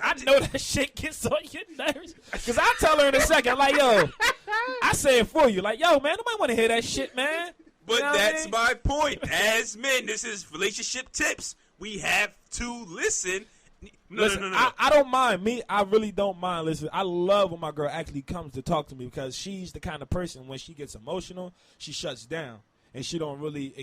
I know that shit gets on your nerves. Because I tell her in a second, like, yo, I say it for you. Like, yo, man, nobody want to hear that shit, man. But You know what I that's mean? my point. As men, this is relationship tips. We have to listen. Listen, No. I don't mind. I really don't mind. Listen, I love when my girl actually comes to talk to me, because she's the kind of person, when she gets emotional, she shuts down. And she don't really,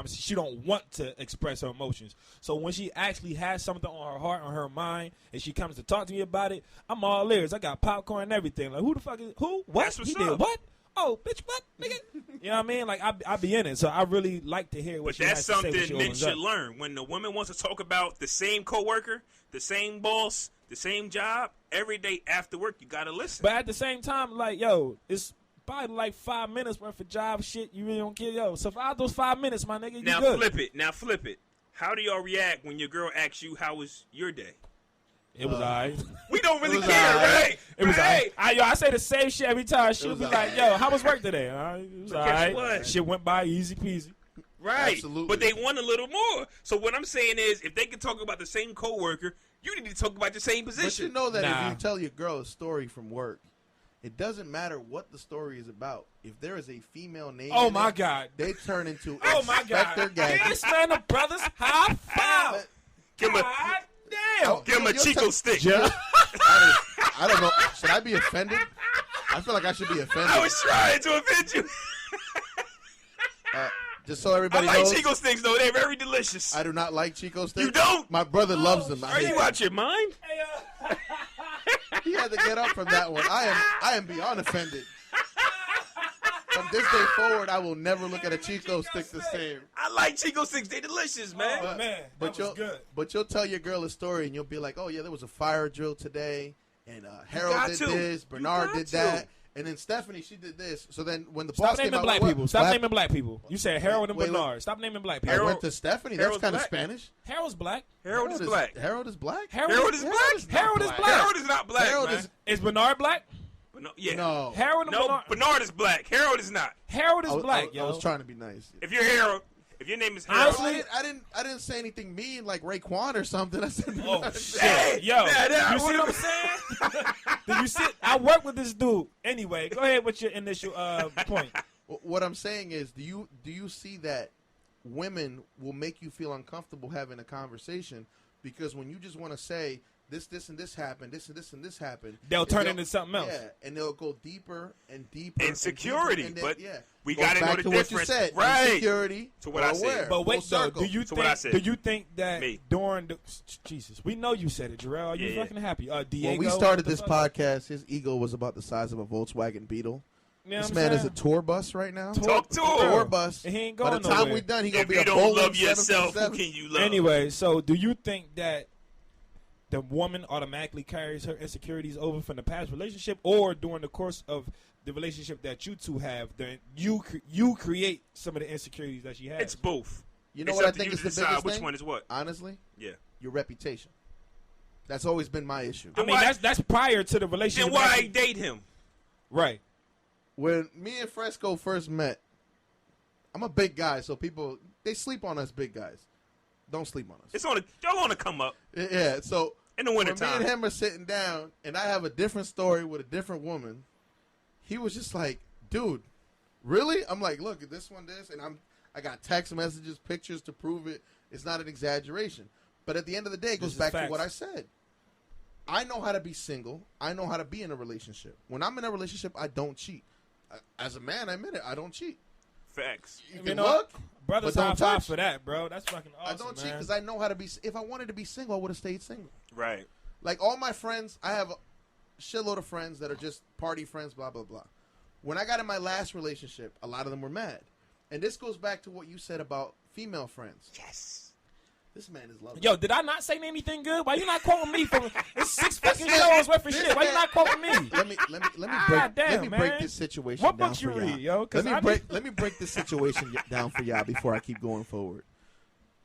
she don't want to express her emotions. So when she actually has something on her heart, on her mind, and she comes to talk to me about it, I'm all ears. I got popcorn and everything. Like, who the fuck is, who? What? That's what's He did up. what? Oh, bitch, what? Nigga? You know what I mean? Like, I be in it. So I really like to hear what But she that's has to say something when she men opens should up. learn. When the woman wants to talk about the same coworker, the same boss, the same job, every day after work, you gotta listen. But at the same time, like, yo, it's probably like 5 minutes worth of job shit you really don't get. Yo, survive those 5 minutes, my nigga. You now good. flip it. How do y'all react when your girl asks you how was your day? It was all right. We don't really was care, all right. right? It was right. all right. I say the same shit every time. She'll was be all like, yo, how was work today? It was all guess right. what? Shit went by easy peasy. Right. Absolutely. But they want a little more. So what I'm saying is, if they can talk about the same coworker, you need to talk about the same But position. you know that Nah. if you tell your girl a story from work, it doesn't matter what the story is about. If there is a female name, Oh, in my it, God. they turn into Oh, my God. Inspector Gadget. This man, the brothers, high five. Give him a, God damn. give him a You'll Chico tell- stick. I don't know. Should I be offended? I feel like I should be offended. I was trying to offend you. Just so I everybody like knows, Chico sticks, though. They're very delicious. I do not like Chico sticks. You don't? My brother loves them. I Are hate you them. out your mind? Hey, He had to get up from that one. I am beyond offended. From this day forward, I will never look at a Chico stick the same. I like Chico sticks. They're delicious, man. Oh, man. But That was good. But you'll tell your girl a story, and you'll be like, "Oh yeah, there was a fire drill today, and Harold got did to. this, You Bernard got did to. that, and then Stephanie she did this." So then when the Stop boss came naming out, black what- people. Stop what naming black people. You said Harold and Wait, Bernard. Stop naming black people. I Harold- went to Stephanie. That's Harold's kind of black. Spanish. Harold's black. Harold is black. Harold is black. Harold is black. Harold is black. Harold is not black, Harold man. is Is Bernard black? But no, yeah. no. Harold and No, Bernard. Bernard is black. Harold is not. Harold is I, black, I yo. was trying to be nice. If you're Harold, if your name is Harold, Honestly, I didn't say anything mean like Raekwon or something. I said, Oh, Hey, shit. Yo, nah, you see what I'm saying? Did you see? I work with this dude. Anyway, go ahead with your initial point. What I'm saying is, do you see that women will make you feel uncomfortable having a conversation because when you just want to say this, and this happened, this, and this, and this happened. They'll turn into something else. Yeah, and they'll go deeper and deeper. Insecurity, and deeper, but yeah. we Goes got to know back the to difference. what you said. Right. Insecurity To what I said. aware. But wait, Full though, circle. do what I said. you think that Me. during the Jesus, we know you said it, Jarrell. Are you Yeah. fucking happy? Diego, When we started what the this fuck? podcast, his ego was about the size of a Volkswagen Beetle. You know This what man I'm is a saying? tour bus right now. Talk to Tour him. bus. And he ain't By going the time nowhere. we done, he gonna If be you a don't Boeing love yourself, who 747. can you love? Anyway, so do you think that the woman automatically carries her insecurities over from the past relationship, or during the course of the relationship that you two have, then you create some of the insecurities that she has? It's both. You know It's what I up to think you is to the decide biggest which thing? one is what. Honestly, Yeah. your reputation. That's always been my issue. I mean, why- that's prior to the relationship. Then why actually- date him? Right. When me and Fresco first met, I'm a big guy, so people they sleep on us big guys. Don't sleep on us. It's on. Y'all on to come up Yeah, so in the when me wintertime. and him are sitting down, and I have a different story with a different woman, he was just like, "Dude, really?" I'm like, "Look, this one, this," and I got text messages, pictures to prove it. It's not an exaggeration. But at the end of the day, it goes This is back to facts. what I said. I know how to be single. I know how to be in a relationship. When I'm in a relationship, I don't cheat. As a man, I admit it. I don't cheat. Facts. You You can know, look, brothers but high don't five touch. for that, bro. That's fucking awesome, I don't cheat man. because I know how to be. If I wanted to be single, I would have stayed single. Right. Like all my friends, I have a shitload of friends that are just party friends, blah, blah, blah. When I got in my last relationship, a lot of them were mad. And this goes back to what you said about female friends. Yes. This man is lovely. Yo, did I not say anything good? Why you not quoting me from it's 6 fucking shows worth of shit? Why you not quoting me? Let me God damn, break man. this situation What down books for you y'all. read, yo? 'Cause I Let me break this situation down for y'all before I keep going forward.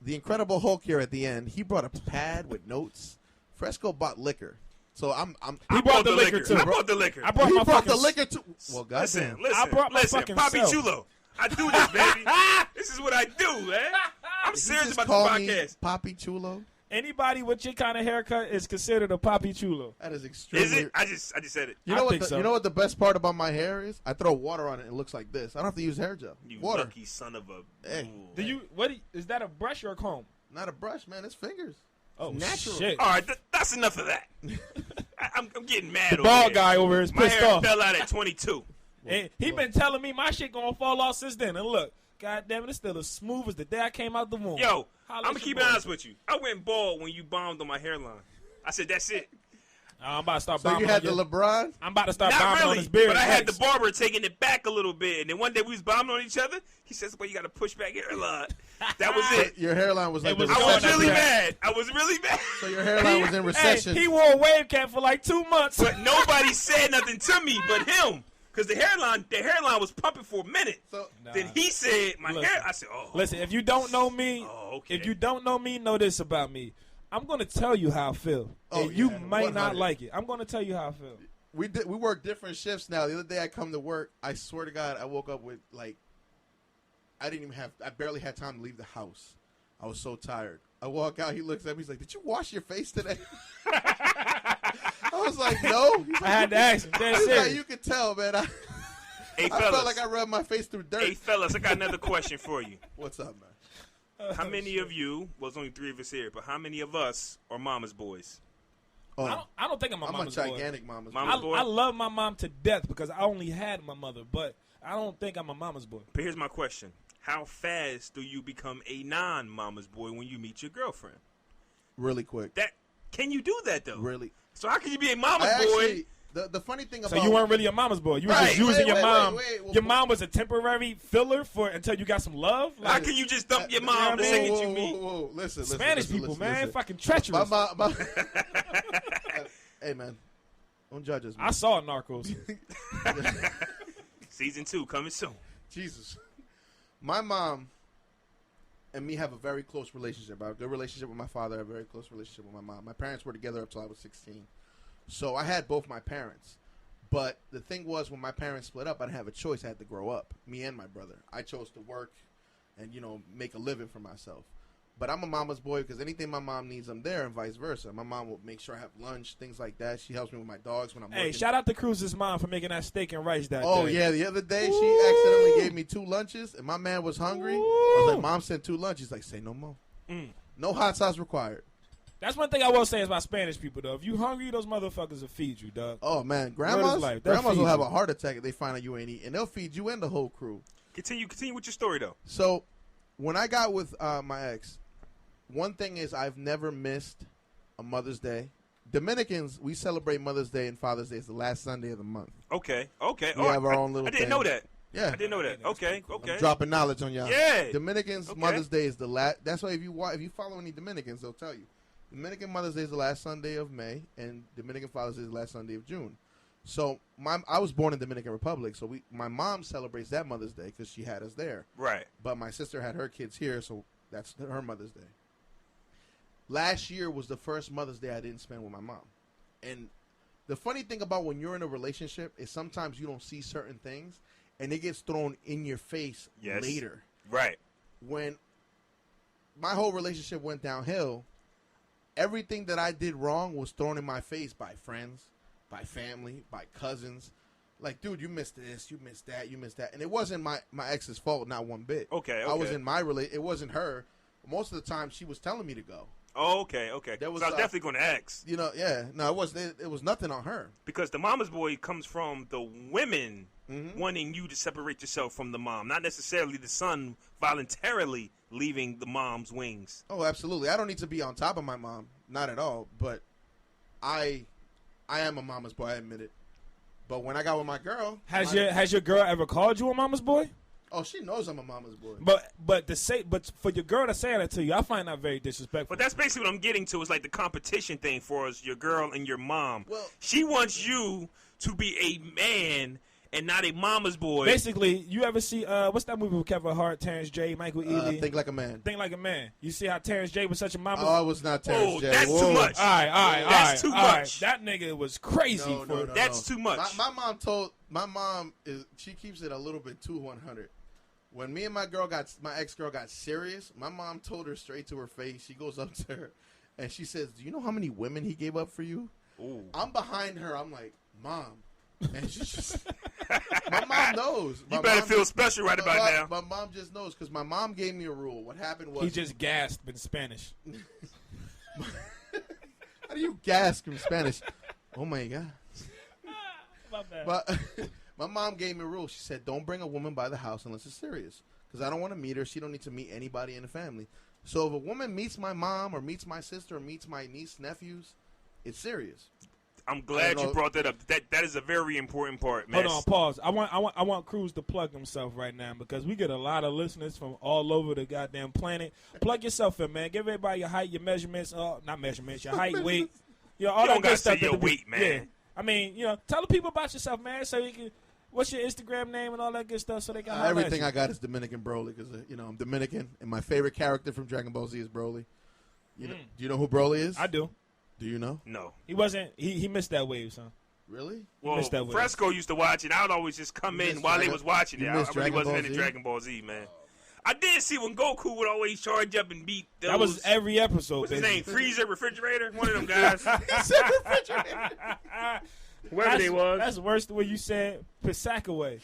The Incredible Hulk here at the end, he brought a pad with notes. Fresco bought liquor. So I'm He brought the liquor too. I brought the liquor. I brought he my brought fucking the liquor too. Well, Listen, goddamn. listen. I brought my listen, fucking Papi self. Chulo. I do this, baby. This is what I do, man. I'm Did you serious just about call this me podcast. Papi Chulo? Anybody with your kind of haircut is considered a Papi Chulo. That is extremely. Is it? I just said it. You know I what? think so. You know what the best part about my hair is? I throw water on it and it looks like this. I don't have to use hair gel. You Water, lucky son of a. Hey. Ooh. Is that a brush or a comb? not a brush, man. It's fingers. Oh, natural. shit. All right, that's enough of that. I'm getting mad. over Bald here. guy over here is My pissed hair off. fell out at 22. And he been telling me my shit gonna fall off since then. And look, god damn it, it's still as smooth as the day I came out the womb. Yo, Holla I'm at gonna keep your it boy. honest with you. I went bald when you bombed on my hairline. I said that's it. I'm about to start So bombing you had on the your- LeBron? I'm about to start Not bombing on really, his beard. but I had the next. barber taking it back a little bit, and then one day we was bombing on each other. He says, "Well, you got to push back hairline." That was it. Your hairline was like It was the I was going really up recession. mad. I was really mad. So your hairline was in recession. Hey, he wore a wave cap for like 2 months. But nobody said nothing to me but him, because the hairline was pumping for a minute. So Then he said, "My Listen. hair." I said, "Oh, Listen, if you don't know me, Oh, okay. if you don't know me, know this about me. I'm gonna tell you how I feel, Oh, and you yeah, might not 100. like it. I'm gonna tell you how I feel. we work different shifts now. The other day I come to work. I swear to God, I woke up with like I barely had time to leave the house. I was so tired. I walk out. He looks at me. He's like, "Did you wash your face today?" I was like, "No." He's like, I had to ask him. Dead He's like, serious. "You could tell, man. I hey felt fellas, like I rubbed my face through dirt." hey fellas, I got another question for you. What's up, man? How many of you? Well, there's only 3 of us here, but how many of us are mama's boys? Oh, I don't think I'm a I'm a mama's boy. gigantic mama's Mama's boy. boy. I love my mom to death because I only had my mother, but I don't think I'm a mama's boy. But here's my question: how fast do you become a non-mama's boy when you meet your girlfriend? Really quick. That can you do that though? Really. So how can you be a mama's I boy? actually, the funny thing about So you weren't really a mama's boy. You were Right. just using your Wait, mom. well, Your mom was a temporary filler for until you got some love. How Like, can you just dump your you mom the know what I second mean? you meet? Whoa. Listen, Spanish listen, people, listen, man, listen. fucking treacherous. Hey, man, don't judge us. Man. I saw Narcos. Season 2 coming soon. Jesus, my mom and me have a very close relationship. I have a good relationship with my father. I have a very close relationship with my mom. My parents were together up till I was 16, so I had both my parents. But the thing was, when my parents split up, I didn't have a choice. I had to grow up, me and my brother. I chose to work and, make a living for myself. But I'm a mama's boy because anything my mom needs, I'm there, and vice versa. My mom will make sure I have lunch, things like that. She helps me with my dogs when I'm Hey, working. shout out to Cruz's mom for making that steak and rice that Oh, day. yeah, the other day she accidentally gave me 2 lunches, and my man was hungry. I was Ooh. like, "Mom sent 2 lunches." He's like, "Say no more. Mm. No hot sauce required." That's one thing I will say is about Spanish people, though. If you hungry, those motherfuckers will feed you, dog. Oh, man. Word Grandmas is life. will feed have you. a heart attack if they find out you ain't eating. And they'll feed you and the whole crew. Continue with your story, though. So, when I got with my ex, one thing is I've never missed a Mother's Day. Dominicans, we celebrate Mother's Day and Father's Day. It's the last Sunday of the month. Okay. We have our own little I didn't thing. know that. Yeah. I didn't know that. Okay. I'm dropping knowledge on y'all. Yeah. Dominicans, Okay. Mother's Day is the last. That's why if you follow any Dominicans, they'll tell you. Dominican Mother's Day is the last Sunday of May, and Dominican Father's Day is the last Sunday of June. So I was born in Dominican Republic, so my mom celebrates that Mother's Day because she had us there. Right. But my sister had her kids here, so that's her Mother's Day. Last year was the first Mother's Day I didn't spend with my mom. And the funny thing about when you're in a relationship is sometimes you don't see certain things, and it gets thrown in your face later. Right. When my whole relationship went downhill, everything that I did wrong was thrown in my face by friends, by family, by cousins. Like, dude, you missed this, you missed that, you missed that. And it wasn't my ex's fault, not one bit. Okay. I was in my it wasn't her. Most of the time, she was telling me to go. Oh, okay. There was, so I was definitely going to ask. No, it was nothing on her. Because the mama's boy comes from the women wanting you to separate yourself from the mom, not necessarily the son voluntarily leaving the mom's wings. Oh, absolutely. I don't need to be on top of my mom, not at all. But I am a mama's boy. I admit it. But when I got with my girl, Has your girl ever called you a mama's boy? Oh, she knows I'm a mama's boy. But for your girl to say that to you, I find that very disrespectful. But that's basically what I'm getting to. Is like the competition thing for us, your girl and your mom. Well, she wants you to be a man and not a mama's boy. Basically, you ever see what's that movie with Kevin Hart, Terrence J, Michael Ealy? Think Like a Man. Think Like a Man. You see how Terrence J was such a mama's. Oh, it was not Terrence J. That's too much. All right. That's too much. That nigga was crazy. No, That's too much. My mom she keeps it a little bit too 100. When me and my ex-girl got serious, my mom told her straight to her face. She goes up to her, and she says, "Do you know how many women he gave up for you?" Ooh. I'm behind her. I'm like, "Mom," and she's just. My mom knows. You better feel special right about now. My mom just knows because my mom gave me a rule. What happened was He just gasped in Spanish. How do you gasp in Spanish? Oh my god! My bad. But my mom gave me a rule. She said, "Don't bring a woman by the house unless it's serious, because I don't want to meet her. She don't need to meet anybody in the family. So if a woman meets my mom or meets my sister or meets my niece nephews, it's serious." I'm glad you brought that up. That is a very important part, man. Hold on, pause. I want Cruz to plug himself right now because we get a lot of listeners from all over the goddamn planet. Plug yourself in, man. Give everybody your height, your measurements, not measurements, your height, weight, all You that don't good gotta stuff. say your weight, man. Yeah. I mean, tell the people about yourself, man, so you can. What's your Instagram name and all that good stuff, so they can. Everything I got is Dominican Broly because I'm Dominican, and my favorite character from Dragon Ball Z is Broly. Do you know who Broly is? I do. Do you know? No. He wasn't. He missed that wave, son. Really? Well, missed that way. Fresco used to watch it. I would always just come in while they was watching it. I really Dragon wasn't Ball into Z? Dragon Ball Z, man. I did see when Goku would always charge up and beat those. That was every episode. What's his basically. name? Freezer, Refrigerator? One of them guys. Whoever they was. That's worse than what you said. Piscataway.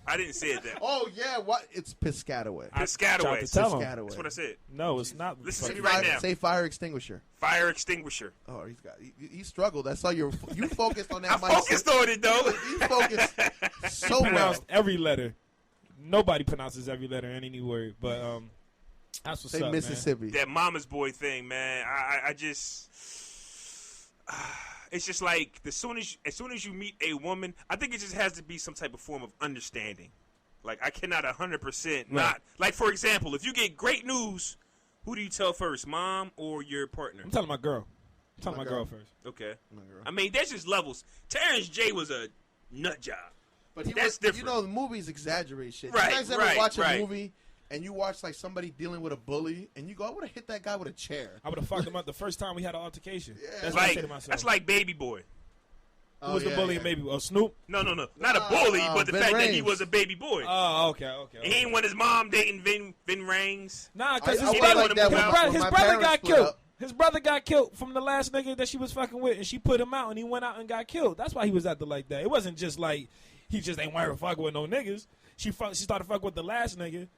I didn't say it that. Oh yeah, what? It's Piscataway. Piscataway. to tell him. Piscataway. That's what I said. No, it's not. Listen to me Fucking- right now. Say fire extinguisher. Fire extinguisher. Oh, he struggled. I saw you focused on that. I mic. focused on it, though. You focused so well. Pronounced every letter. Nobody pronounces every letter in any word, but that's what's Say up, Mississippi. That mama's boy thing, man. I just. It's just like as soon as you meet a woman, I think it just has to be some type of form of understanding. Like I cannot 100% not like for example, if you get great news, who do you tell first, mom or your partner? I'm telling my girl. I'm telling my girl first. Okay. My girl. I mean, there's just levels. Terrence J was a nut job. But That's different. You know, the movies exaggerate shit. Right, You guys ever right, watch a right. movie and you watch like somebody dealing with a bully and you go, I would have hit that guy with a chair. I would have fucked him up the first time we had an altercation. Yeah. That's what I say to Like myself. that's like Baby Boy. Who was the bully? Maybe Snoop. No, not a bully, but the Vin fact that he Rames. was a baby boy. Oh, okay. And he ain't want his mom dating Vin Rames. Nah, because I his was brother, like that when his my brother parents got split killed. up. His brother got killed from the last nigga that she was fucking with, and she put him out, and he went out and got killed. That's why he was acting like that. It wasn't just like he just ain't want to fuck with no niggas. She started fucking with the last nigga,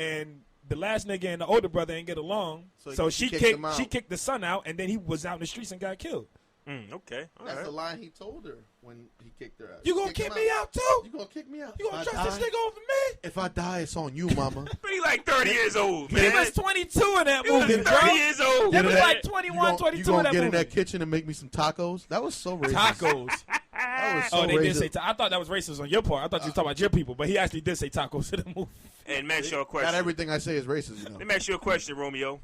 and the last nigga and the older brother ain't get along, so she kicked the son out, and then he was out in the streets and got killed. Okay. That's the line he told her when he kicked her out. You gonna kick me out too? You gonna kick me out? You gonna trust this nigga over me? If I die, it's on you, mama. But he like 30 years old, man. He was 22 in that He was movie, 30 bro. years old. He was man. like 21, 22 You in gonna that get movie. in that kitchen and make me some tacos? That was so racist. Tacos. That was so They racist. did say. I thought that was racist on your part. I thought you were talking about your people, but he actually did say tacos in the movie. And man, ask you a question. Not everything I say is racist, you know. Let me ask you a question, Romeo.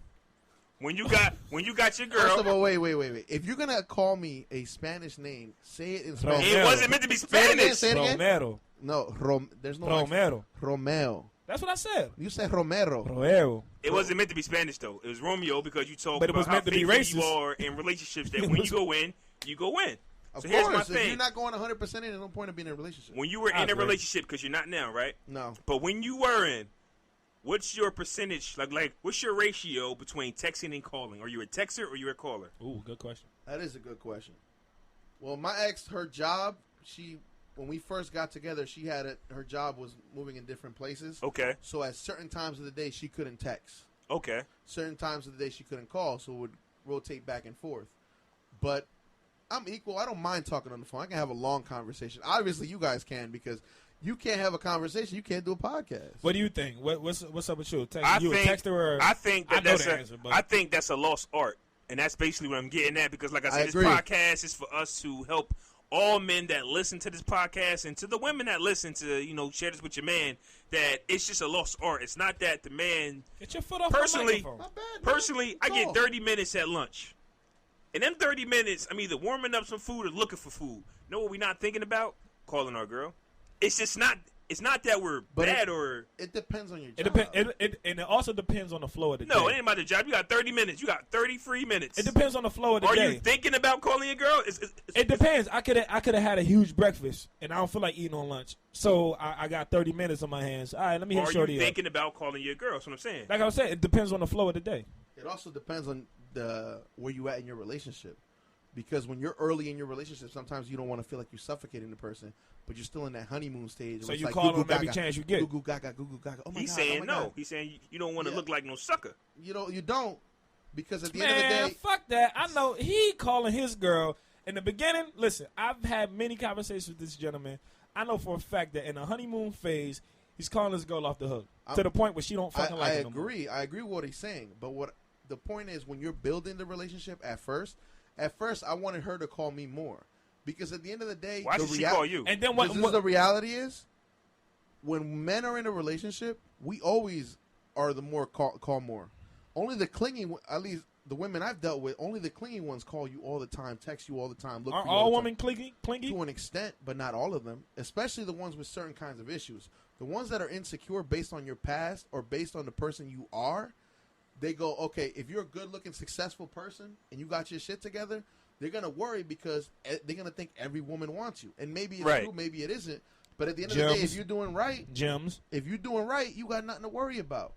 When you got your girl, First of all, wait. If you're gonna call me a Spanish name, say it in Spanish. it wasn't meant to be Say it again, Spanish. say it again. Romero. No, there's no Romero. Romeo. That's what I said. You said Romero. Romero. It wasn't meant to be Spanish though. It was Romeo because you talk But it about was how meant to be faithful you racist. are in relationships. That It when was- you go in, you go in. Of So course, here's my if thing. you're not going 100% in, there's no point of being in a relationship. When you were I in a agree. relationship, because you're not now, right? No. But when you were in, what's your percentage? Like, what's your ratio between texting and calling? Are you a texter or you a caller? Ooh, good question. That is a good question. Well, my ex, her job, when we first got together, she had her job was moving in different places. Okay. So at certain times of the day, she couldn't text. Okay. Certain times of the day, she couldn't call, so it would rotate back and forth. But I'm equal. I don't mind talking on the phone. I can have a long conversation. Obviously, you guys can because you can't have a conversation. You can't do a podcast. What do you think? What's up with you? You a think- texter or? I think that I know that's the answer, but I think that's a lost art, and that's basically what I'm getting at. Because, like I said, I this agree. podcast is for us to help all men that listen to this podcast, and to the women that listen to share this with your man. That it's just a lost art. It's not that the man. get your foot off Personally- the microphone. Not bad, man. Personally, I get 30 minutes at lunch. In them 30 minutes, I'm either warming up some food or looking for food. You know what we're not thinking about? Calling our girl. It's just not. It's not that we're But bad or It depends on your job. It depends, and it also depends on the flow of the no. It day. ain't about the job. You got 30 minutes. You got 30 free minutes. It depends on the flow of the Are day. you thinking about calling your girl? It depends. I could have had a huge breakfast, and I don't feel like eating on lunch, so I got 30 minutes on my hands. All right, let me hit Are shorty you up. thinking about calling your girl? That's what I'm saying. Like I was saying, it depends on the flow of the day. It also depends on where you at in your relationship. Because when you're early in your relationship, sometimes you don't want to feel like you're suffocating the person, but you're still in that honeymoon stage. So where it's you like, call goo them goo every gaga, chance you get. Goo goo gaga, goo goo gaga. Oh my He's God, saying oh my no. God. He's saying you don't want to Yeah. look like no sucker. You don't. Because at the end Man, of the day, fuck that. I know he calling his girl. In the beginning, listen, I've had many conversations with this gentleman. I know for a fact that in the honeymoon phase, he's calling his girl off the hook to the point where she don't fucking like I him no more. agree. I agree with what he's saying. But what the point is, when you're building the relationship at first I wanted her to call me more. Because at the end of the day, Why the should she call you? And then This what? is the reality is, when men are in a relationship, we always are the more call more. Only the clingy, at least the women I've dealt with, only the clingy ones call you all the time, text you all the time, look Aren't for you all all the time. women clingy? To an extent, but not all of them. Especially the ones with certain kinds of issues. The ones that are insecure based on your past or based on the person you are, they go, okay, if you're a good-looking, successful person and you got your shit together, they're going to worry because they're going to think every woman wants you. And maybe it's Right. true, maybe it isn't. But at the end of the day, Gems. if you're doing right, Gems. if you're doing right, you got nothing to worry about.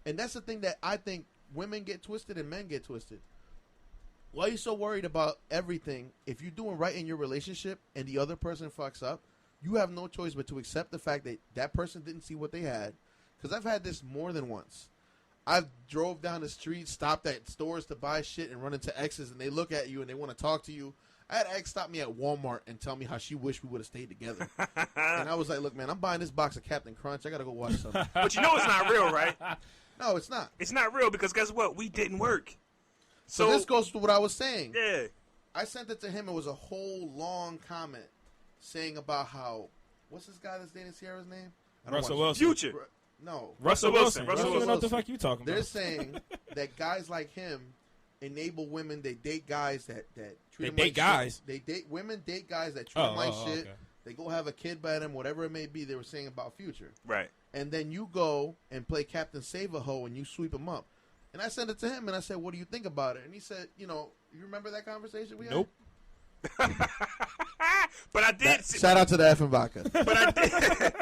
And that's the thing that I think women get twisted and men get twisted. Why are you so worried about everything? If you're doing right in your relationship and the other person fucks up, you have no choice but to accept the fact that that person didn't see what they had. Because I've had this more than once. I've drove down the street, stopped at stores to buy shit and run into exes, and they look at you and they want to talk to you. I had an ex stop me at Walmart and tell me how she wished we would have stayed together. And I was like, look, man, I'm buying this box of Captain Crunch. I got to go watch something. But you know it's not real, right? No, it's not. It's not real because guess what? We didn't work. So this goes to what I was saying. Yeah. I sent it to him. It was a whole long comment saying about how, what's this guy that's dating Sierra's name? I don't Russell watch- Wilson. Future. No. Russell Wilson. I Russell don't even know what the Wilson. fuck you talking They're about. saying that guys like him enable women. They date guys that treat They them date like guys? shit. They date women. Date guys that treat them like shit. Okay. They go have a kid by them, whatever it may be. They were saying about Future. Right. And then you go and play Captain Save-A-Ho and you sweep him up. And I sent it to him and I said, what do you think about it? And he said, you remember that conversation we had? Nope. But I did. Shout out to the F and Vodka. But I did.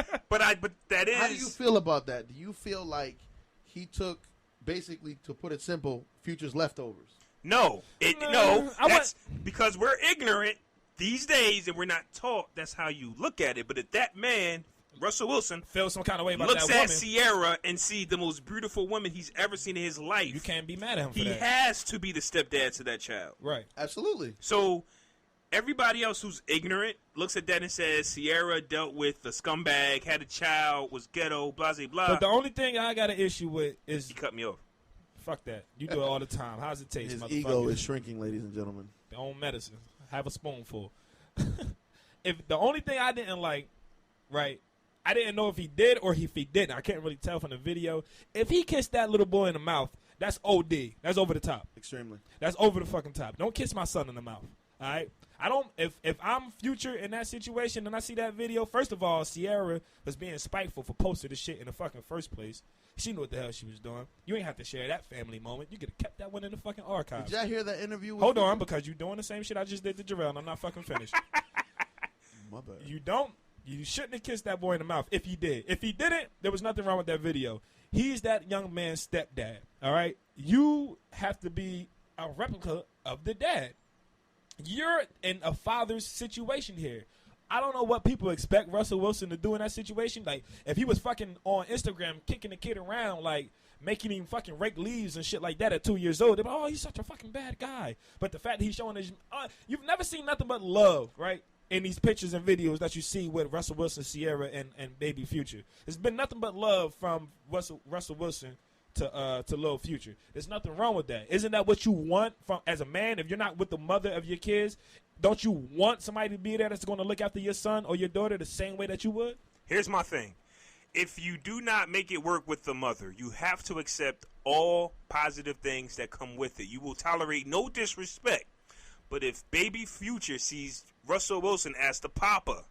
But that is. How do you feel about that? Do you feel like he took, basically, to put it simple, Future's leftovers? No. No, That's because we're ignorant these days and we're not taught. That's how you look at it. But if that man Russell Wilson feel some kind of way about looks that at woman. Sierra and see the most beautiful woman he's ever seen in his life. You can't be mad at him for He that. has to be the stepdad to that child. Right. Absolutely. So everybody else who's ignorant looks at that and says Sierra dealt with a scumbag, had a child, was ghetto, blah, blah, blah. But the only thing I got an issue with is He cut me off. fuck that. You do it all the time. How's it taste, His motherfucker? ego is shrinking, ladies and gentlemen. Their own medicine. Have a spoonful. If the only thing I didn't like, right, I didn't know if he did or if he didn't. I can't really tell from the video. If he kissed that little boy in the mouth, that's OD. That's over the top. Extremely. That's over the fucking top. Don't kiss my son in the mouth. All right? I don't. If I'm Future in that situation and I see that video, first of all, Sierra was being spiteful for posting the shit in the fucking first place. She knew what the hell she was doing. You ain't have to share that family moment. You could have kept that one in the fucking archives. Did y'all hear that interview? With Hold on, because you're doing the same shit I just did to Jarrell, and I'm not fucking finished. My bad. You shouldn't have kissed that boy in the mouth if he did. If he didn't, there was nothing wrong with that video. He's that young man's stepdad, all right? You have to be a replica of the dad. You're in a father's situation here. I don't know what people expect Russell Wilson to do in that situation. Like, if he was fucking on Instagram kicking the kid around, like, making him fucking rake leaves and shit like that at 2 years old, they'd be like, oh, he's such a fucking bad guy. But the fact that he's showing his... you've never seen nothing but love, right, in these pictures and videos that you see with Russell Wilson, Sierra, and Baby Future. There's been nothing but love from Russell Wilson to Lil Future. There's nothing wrong with that. Isn't that what you want from as a man? If you're not with the mother of your kids, don't you want somebody to be there that's going to look after your son or your daughter the same way that you would? Here's my thing. If you do not make it work with the mother, you have to accept all positive things that come with it. You will tolerate no disrespect. But if Baby Future sees Russell Wilson as the papa,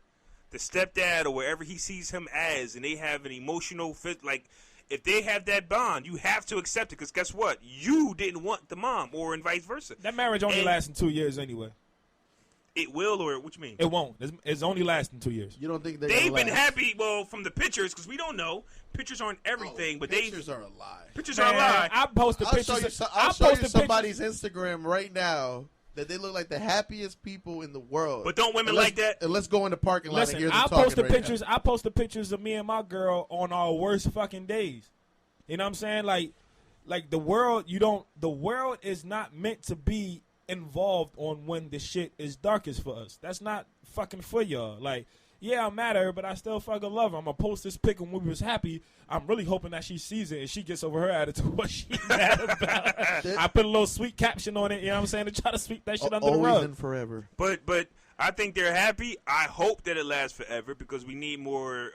the stepdad, or wherever he sees him as, and they have an emotional fit, like, if they have that bond, you have to accept it. Because guess what? You didn't want the mom, or and vice versa. That marriage only lasts in 2 years anyway. It will, or what you mean? It won't. It's only lasting 2 years. You don't think they've been happy? Well, from the pictures, because we don't know. Pictures aren't everything, but pictures are a lie. Pictures are a lie. I posted pictures. I'll show you somebody's Instagram right now that they look like the happiest people in the world. But don't women like that? And let's go in the parking lot and hear them I talking posted right pictures. now. I posted pictures of me and my girl on our worst fucking days. You know what I'm saying? Like the world. The world is not meant to be involved on when the shit is darkest for us. That's not fucking for y'all. Like, yeah, I'm mad at her, but I still fucking love her. I'm gonna post this pic when we was happy. I'm really hoping that she sees it and she gets over her attitude what she's mad about. I put a little sweet caption on it, you know what I'm saying, to try to sweep that shit under the rug. Always and forever. But I think they're happy. I hope that it lasts forever because we need more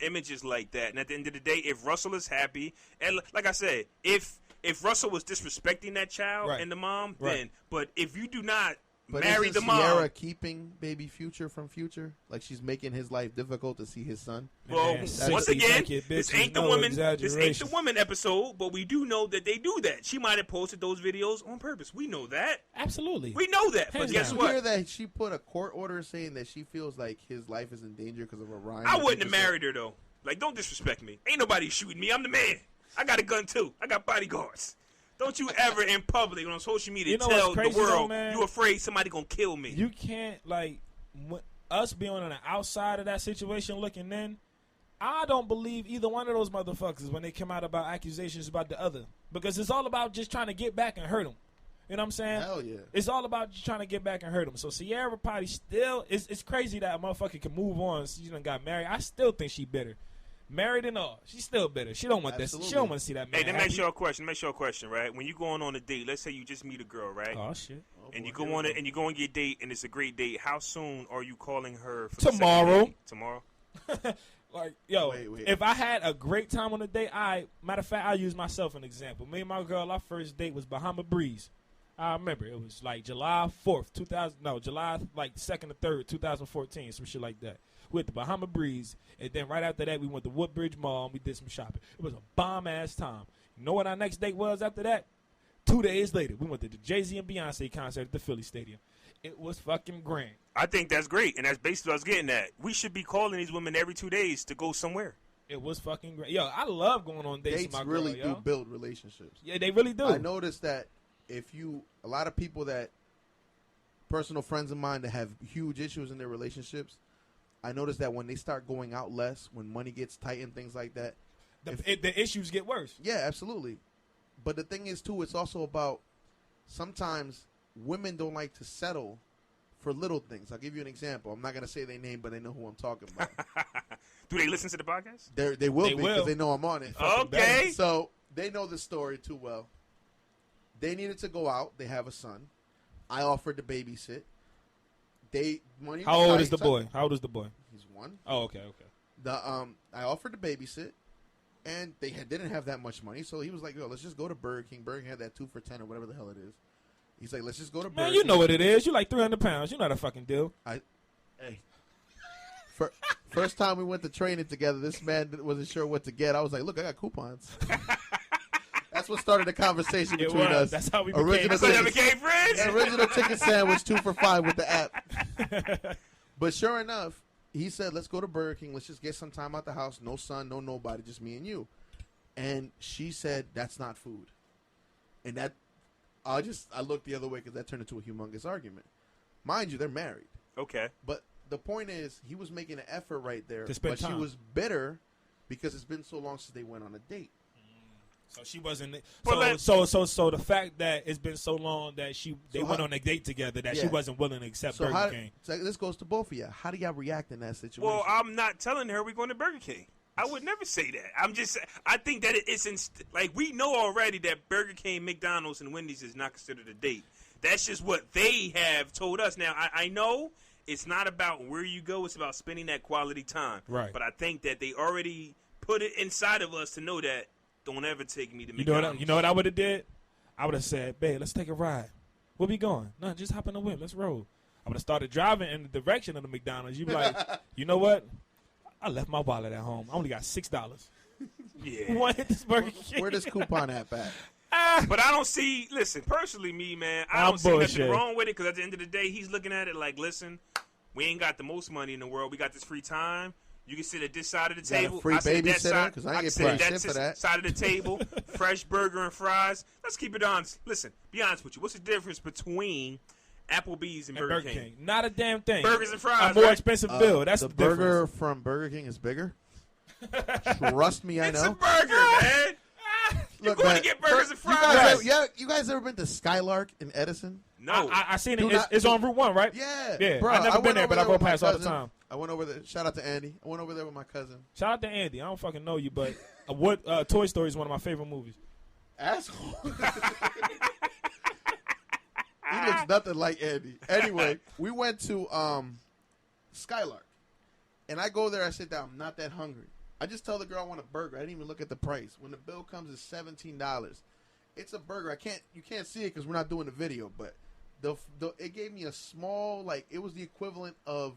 images like that. And at the end of the day, if Russell is happy, and like I said, if Russell was disrespecting that child and the mom, then. But if you do not marry the mom, Sierra keeping Baby Future from Future, like she's making his life difficult to see his son. Well, once again, this ain't the woman. This ain't the exaggeration. woman episode, but we do know that they do that. She might have posted those videos on purpose. We know that. Absolutely. We know that. But Hands guess down. You what? hear that she put a court order saying that she feels like his life is in danger because of a rhyme. I wouldn't have married her though. Like, don't disrespect me. Ain't nobody shooting me. I'm the man. I got a gun too. I got bodyguards. Don't you ever in public on social media tell the world you afraid somebody gonna kill me. You can't, like, us being on the outside of that situation looking in, I don't believe either one of those motherfuckers when they come out about accusations about the other. Because it's all about just trying to get back and hurt them. You know what I'm saying? Hell yeah. It's all about just trying to get back and hurt them. So Sierra probably still, it's crazy that a motherfucker can move on. She done got married. I still think she bitter. Married and all, she's still bitter. She don't want this. She don't want to see that man. Hey, let me ask you a question. Right? When you going on a date, let's say you just meet a girl, right? Oh shit. And you go on it, and you go on your date, and it's a great date. How soon are you calling her? For Tomorrow. The Tomorrow. Like, yo, Wait. if I had a great time on a date, matter of fact, I'll use myself an example. Me and my girl, our first date was Bahama Breeze. I remember it was like July 4th, July like 2nd or 3rd, 2014, some shit like that. We went to Bahama Breeze, and then right after that, we went to Woodbridge Mall, and we did some shopping. It was a bomb-ass time. You know what our next date was after that? 2 days later, we went to the Jay-Z and Beyonce concert at the Philly Stadium. It was fucking grand. I think that's great, and that's basically what I was getting at. We should be calling these women every 2 days to go somewhere. It was fucking great. Yo, I love going on dates with my girl, really do build relationships. Yeah, they really do. I noticed that a lot of people that, personal friends of mine that have huge issues in their relationships, I noticed that when they start going out less, when money gets tight and things like that, the issues get worse. yeah, absolutely. But the thing is, too, it's also about sometimes women don't like to settle for little things. I'll give you an example. I'm not going to say their name, but they know who I'm talking about. Do they listen to the podcast? They will because they know I'm on it. Okay. So they know the story too well. They needed to go out. They have a son. I offered to babysit. How old is the boy? How old is the boy? He's 1. Oh, okay. I offered to babysit, and they didn't have that much money, so he was like, "Yo, let's just go to Burger King." Burger King had that 2 for $10 or whatever the hell it is. He's like, "Let's just go to Burger Man, King." you know what it is. You like 300 pounds. You know that fucking deal. Hey. First time we went to training together, this man wasn't sure what to get. I was like, "Look, I got coupons." That's what started the conversation between us. That's how we Original became friends. Original ticket sandwich 2 for $5 with the app. But sure enough, he said, "Let's go to Burger King. Let's just get some time out the house. No son, no nobody, just me and you." And she said, "That's not food." And that I looked the other way because that turned into a humongous argument. Mind you, they're married. Okay. But the point is, he was making an effort right there. To spend but time. she was bitter because it's been so long since they went on a date. So she wasn't. Well, So the fact that it's been so long that they went how- on a date together that she Yeah. wasn't willing to accept So Burger King. so this goes to both of you. How do y'all react in that situation? Well, I'm not telling her we're going to Burger King. I would never say that. I think that it's like we know already that Burger King, McDonald's, and Wendy's is not considered a date. That's just what they have told us. Now, I know it's not about where you go. It's about spending that quality time. Right. But I think that they already put it inside of us to know that don't ever take me to You McDonald's. know what I would have did? I would have said, "Babe, let's take a ride. Where we going? No, just hop in the whip. Let's roll." I would have started driving in the direction of the McDonald's. You'd be like, "You know what? I left my wallet at home. I only got $6. Yeah. Who want to hit this Burger King?" Where does coupon app at? But I don't see. Listen, personally, me, man, I I'm don't see bullshit. nothing wrong with it because at the end of the day, he's looking at it like, listen, we ain't got the most money in the world. We got this free time. You can sit at this side of the Got a table. free I sit at that babysitter? side. 'Cause I ain't get sit at paid shit for that. side of the table. Fresh burger and fries. Let's keep it honest. Listen, be honest with you. What's the difference between Applebee's and Burger King? Not a damn thing. Burgers and fries, A more right? expensive bill. That's the the burger difference. from Burger King is bigger. Trust me, I It's know. a burger, man. You're Look, going man, to get burgers and You fries. guys ever been to Skylark in Edison? No. I seen Do it. not- It's on Route 1, right? Yeah, Yeah. Bro, I've never been went there, over but I go with my past all the cousin. time. I went over there. Shout out to Andy. I went over there with my cousin. Shout out to Andy. I don't fucking know you, but Toy Story is one of my favorite movies. Asshole. He looks nothing like Andy. Anyway, we went to Skylark. And I go there, I sit down. I'm not that hungry. I just tell the girl I want a burger. I didn't even look at the price. When the bill comes, it's $17. It's a burger. You can't see it because we're not doing the video, but it gave me a small, like, it was the equivalent of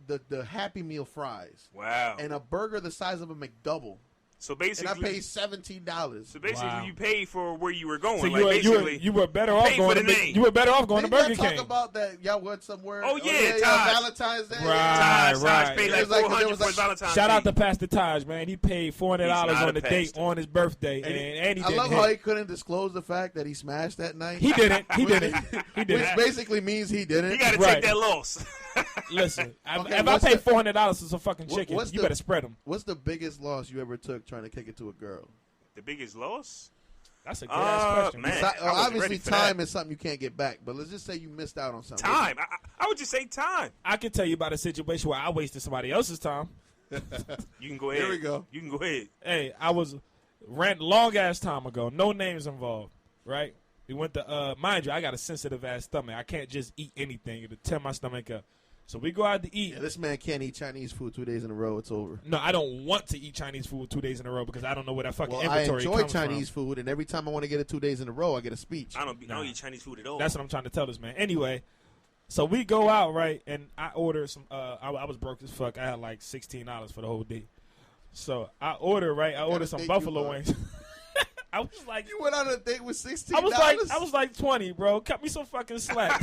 the Happy Meal fries. Wow. And a burger the size of a McDouble. So And basically, I paid $17. So basically, Wow. you paid for where you were going. So like you were better off paid going for to the name. you were better off going to Didn't Burger y'all King. talk about that? Y'all went somewhere. Oh, yeah, Taj. Valentine's Day. Right. Taj paid It like was like- $400 it was for like- Valentine's Shout out Day. to Pastor Taj, man. He paid $400 He's not on a the date pastor. on his birthday, And and he I didn't love hit. how he couldn't disclose the fact that he smashed that night. He didn't. He didn't. He Which didn't. basically means he didn't. You got to Right. take that loss. Listen, Okay, if I what's pay the- $400 for some fucking chicken, what's you the- better spread them. What's the biggest loss you ever took trying to kick it to a girl? The biggest loss? That's a good ass question. Man. Besi- I wasn't obviously, ready for time that. is something you can't get back. But let's just say you missed out on something. Time. I would just say time. I can tell you about a situation where I wasted somebody else's time. You can go ahead. Here we go. You can go ahead. Hey, I was long ass time ago. No names involved, right? We went to mind you, I got a sensitive ass stomach. I can't just eat anything. It'll tear my stomach up. So we go out to eat. Yeah, this man can't eat Chinese food 2 days in a row. It's over. No, I don't want to eat Chinese food 2 days in a row because I don't know where that fucking Well, I inventory enjoy comes Chinese from. food, and every time I want to get it 2 days in a row, I get a speech. I don't eat Chinese food at all. That's what I'm trying to tell this man. Anyway, so we go out, right, and I order some. I was broke as fuck. I had like $16 for the whole day. So I order, right. I ordered some date buffalo you wings. I was like, You went on a date with $16. I was like 20, bro. Cut me some fucking slack.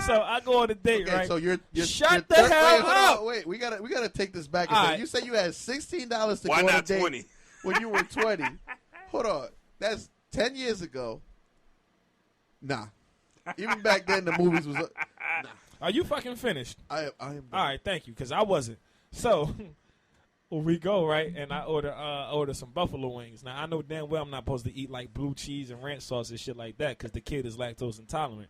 So I go on a date, Okay, right? so you're Shut you're the third- hell wait, hold on, up. Wait, we gotta take this back. A All second. right. You said you had $16 to Why go on a not date 20? when you were 20. Hold on, that's 10 years ago. Nah, even back then the movies was. Nah. Are you fucking finished? I am. All right, thank you, because I wasn't. So, well, we go, right, and I order some buffalo wings. Now, I know damn well I'm not supposed to eat, like, blue cheese and ranch sauce and shit like that because the kid is lactose intolerant.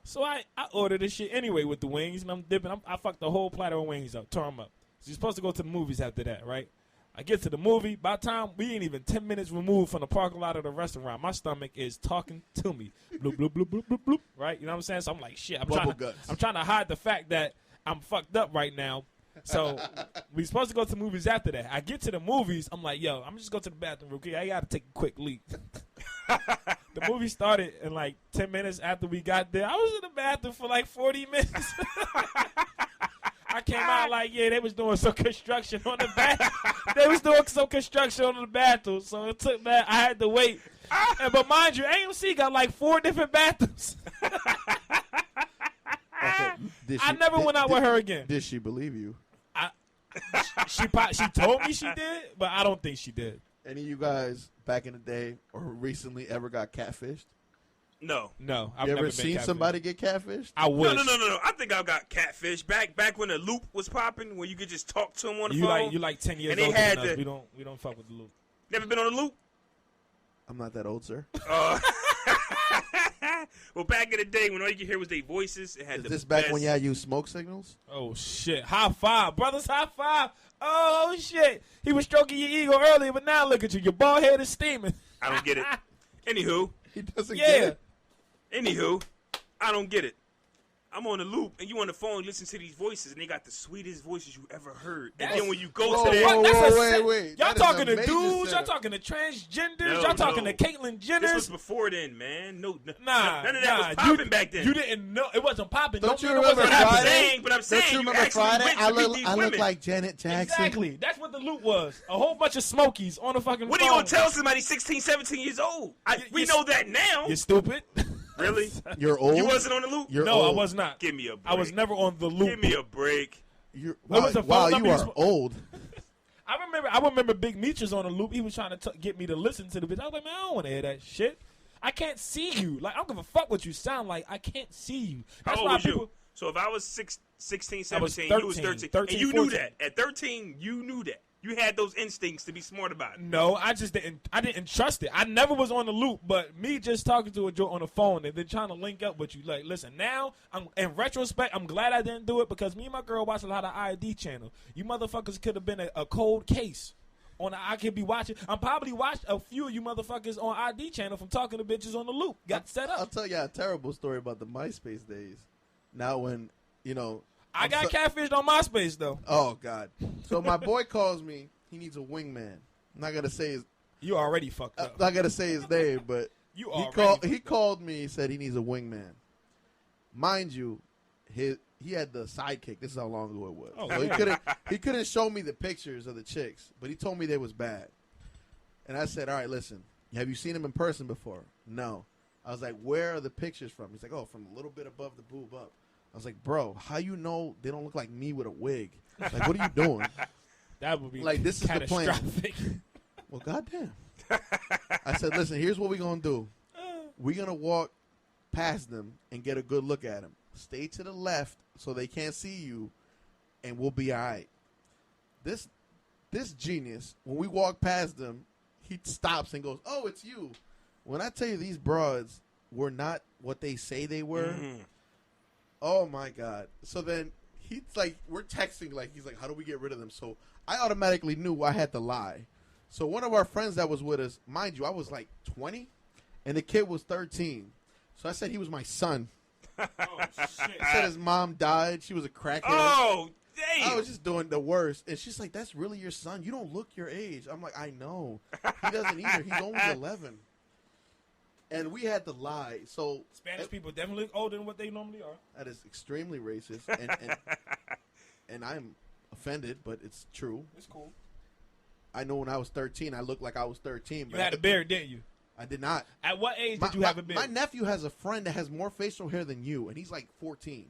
So I ordered this shit anyway with the wings, and I'm dipping. I fucked the whole platter of wings up, tore them up. So you're supposed to go to the movies after that, right? I get to the movie. By the time we ain't even 10 minutes removed from the parking lot of the restaurant, my stomach is talking to me. Bloop, bloop, bloop, bloop, bloop, bloop. Right? You know what I'm saying? So I'm like, shit. I'm trying to hide the fact that I'm fucked up right now. So we supposed to go to the movies after that. I get to the movies. I'm like, yo, I'm just go to the bathroom real quick. I got to take a quick leak. The movie started in like 10 minutes after we got there. I was in the bathroom for like 40 minutes. I came out like, yeah, they was doing some construction on the bathroom. They was doing some construction on the bathroom, so it took that. I had to wait. But mind you, AMC got like 4 different bathrooms. I never went out with her again. Did she believe you? She told me she did, but I don't think she did. Any of you guys back in the day or recently ever got catfished? No. I've You never ever seen somebody get catfished? I wish. No. I think I got catfish back when the loop was popping, where you could just talk to him on the phone. You like 10 years and they older had than us. the- We don't fuck with the loop. Never been on the loop? I'm not that old, sir. Well, back in the day when all you could hear was their voices, it had Is the this back best. when y'all used smoke signals? Oh shit! High five, brothers! High five! Oh shit! He was stroking your ego earlier, but now look at you. Your bald head is steaming. I don't get it. Anywho, He doesn't Yeah. get it. Anywho, I don't get it. I'm on the loop, and you on the phone, you listen to these voices, and they got the sweetest voices you ever heard. And then when you go Whoa, to that, whoa, That's a wait, sick- wait. Y'all That is talking a to major dudes? Y'all setup. talking to transgenders? No, Y'all talking no. to Caitlyn this Jenner? was before then, man. None of Nah, that was popping back then. You didn't know it wasn't popping. Don't you nigga remember wasn't But I'm happening. saying, Don't you remember actually Friday? went I to meet look, these I look women. like Janet Jackson. Exactly. That's what the loop was. A whole bunch of smokies on the fucking What are you phone. going to tell somebody 16, 17 years old? We you- know that now. You stupid. Really? You're old. You wasn't on the loop? You're No, old. I was not. Give me a break. I was never on the loop. Give me a break. You're, What wow, was the phone wow, number you you are sp- old. I remember Big Meech was on the loop. He was trying to get me to listen to the bitch. I was like, man, I don't want to hear that shit. I can't see you. Like, I don't give a fuck what you sound like. I can't see you. How old why was people, you? So if I was 16, I was 17, you was 13, 13. And you knew 14. that. At 13, you knew that. You had those instincts to be smart about it. No, I just didn't. I didn't trust it. I never was on the loop, but me just talking to a joke on the phone and then trying to link up with you. Like, listen, now in retrospect, I'm glad I didn't do it because me and my girl watch a lot of ID channel. You motherfuckers could have been a cold case. I could be watching. I'm probably watched a few of you motherfuckers on ID channel from talking to bitches on the loop. Got set I'll up. tell you a terrible story about the MySpace days. Now when, I got catfished on MySpace though. Oh, God. So my boy calls me. He needs a wingman. I'm not going to say his You already fucked I'm up. not going to say his name, but You he already. called me. He said he needs a wingman. Mind you, he had the sidekick. This is how long ago it was. Oh, So yeah. he couldn't show me the pictures of the chicks, but he told me they was bad. And I said, all right, listen, have you seen them in person before? No. I was like, where are the pictures from? He's like, oh, from a little bit above the boob up. I was like, bro, how you know they don't look like me with a wig? Like, what are you doing? That would be Like, this is the plan. catastrophic. Well, goddamn. I said, listen, here's what we're going to do. We're going to walk past them and get a good look at them. Stay to the left so they can't see you, and we'll be all right. This genius, when we walk past them, he stops and goes, oh, it's you. When I tell you these broads were not what they say they were, oh, my God. So then he's like, we're texting, like, he's like, how do we get rid of them? So I automatically knew I had to lie. So one of our friends that was with us, mind you, I was like 20, and the kid was 13. So I said he was my son. Oh shit. I said his mom died. She was a crackhead. Oh, damn. I was just doing the worst. And she's like, that's really your son? You don't look your age. I'm like, I know. He doesn't either. He's only 11. And we had to lie. So Spanish people definitely look older than what they normally are. that is extremely racist. And I'm offended, but it's true. It's cool. I know when I was 13, I looked like I was 13. You But had a beard, didn't you? I did not. At what age did you have a beard? My nephew has a friend that has more facial hair than you, and he's like 14.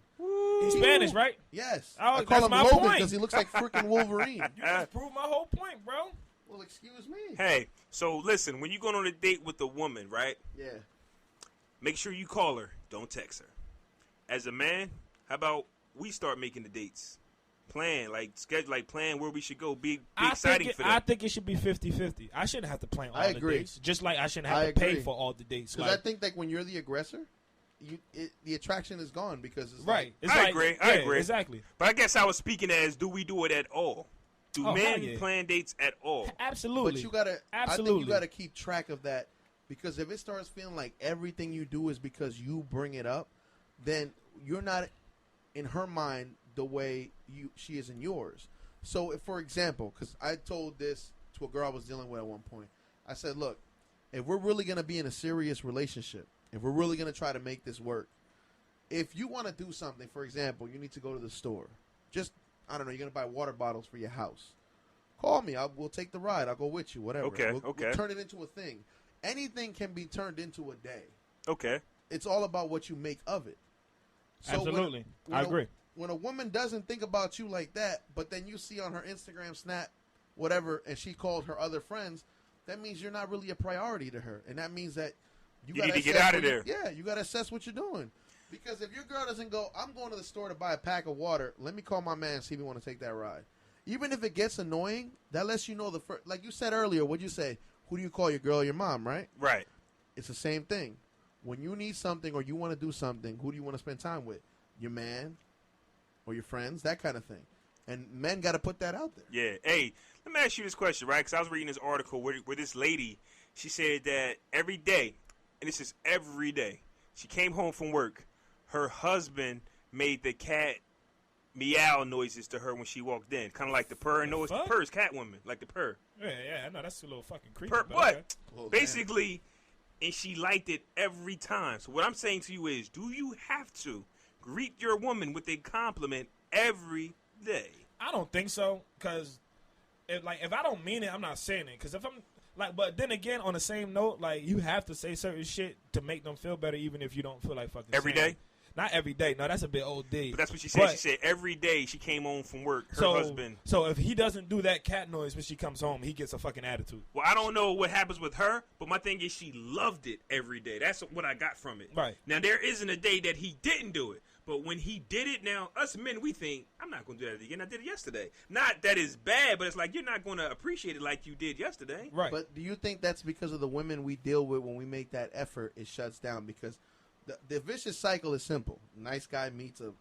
He's Spanish, right? Yes. Oh, I call that's him my Logan point. because he looks like freaking Wolverine. You just proved my whole point, bro. Well, excuse me. Hey, so listen, when you going on a date with a woman, right? Yeah. Make sure you call her. Don't text her. As a man, how about we start making the dates. Plan, like schedule, like plan where we should go. Be exciting for them. I think it should be 50-50. I shouldn't have to plan all the dates. Just like I shouldn't have to pay for all the dates. Because I think that when you're the aggressor, the attraction is gone because it's right. I agree. Exactly. But I guess I was speaking as, do we do it at all? Do men plan dates at all? Absolutely. But you gotta. Absolutely. I think you gotta keep track of that, because if it starts feeling like everything you do is because you bring it up, then you're not in her mind the way she is in yours. So, if, for example, because I told this to a girl I was dealing with at one point, I said, look, if we're really going to be in a serious relationship, if we're really going to try to make this work, if you want to do something, for example, you need to go to the store. Just, I don't know, you're going to buy water bottles for your house. Call me. We'll take the ride. I'll go with you, whatever. We'll turn it into a thing. Anything can be turned into a day. Okay. It's all about what you make of it. So absolutely. I agree. When a woman doesn't think about you like that, but then you see on her Instagram, Snap, whatever, and she called her other friends, that means you're not really a priority to her. And that means that you need to get out of there. You got to assess what you're doing. Because if your girl doesn't go, I'm going to the store to buy a pack of water, let me call my man and see if he want to take that ride. Even if it gets annoying, that lets you know like you said earlier, what'd you say? Who do you call, your girl or your mom, right? Right. It's the same thing. When you need something or you want to do something, who do you want to spend time with? Your man or your friends, that kind of thing. And men got to put that out there. Yeah. Hey, let me ask you this question, right? Because I was reading this article where this lady, she said that every day, and this is every day, she came home from work, her husband made the cat meow noises to her when she walked in. Kind of like the purr noise. The purr is Catwoman, like the purr. Yeah, I know. That's a little fucking creepy. Purr, but what? Okay. Well, basically, and she liked it every time. So what I'm saying to you is, do you have to greet your woman with a compliment every day? I don't think so, because if I don't mean it, I'm not saying it. Because if I'm like, but then again, on the same note, like, you have to say certain shit to make them feel better, even if you don't feel like fucking every saying day. It. Not every day. No, that's a bit old D. But that's what she said. She said every day she came home from work, her husband. So if he doesn't do that cat noise when she comes home, he gets a fucking attitude. Well, I don't know what happens with her, but my thing is she loved it every day. That's what I got from it. Right. Now, there isn't a day that he didn't do it. But when he did it, now, us men, we think, I'm not going to do that again. I did it yesterday. Not that it's bad, but it's like, you're not going to appreciate it like you did yesterday. Right. But do you think that's because of the women we deal with when we make that effort, it shuts down? Because the vicious cycle is simple. Nice guy meets a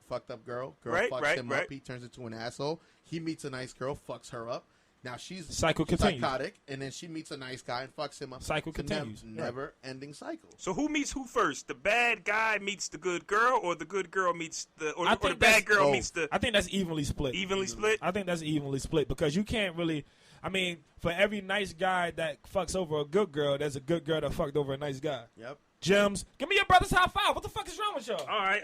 fucked up girl. Fucks him up. He turns into an asshole. He meets a nice girl, fucks her up. Now she's psychotic, and then she meets a nice guy and fucks him up. Cycle continues. Never-ending cycle. So who meets who first? The bad guy meets the good girl, or the good girl meets the bad girl meets the? I think that's evenly split. Evenly split? I think that's evenly split, because you can't really. I mean, for every nice guy that fucks over a good girl, there's a good girl that fucked over a nice guy. Yep. Gems, give me your brother's high five. What the fuck is wrong with y'all? All right.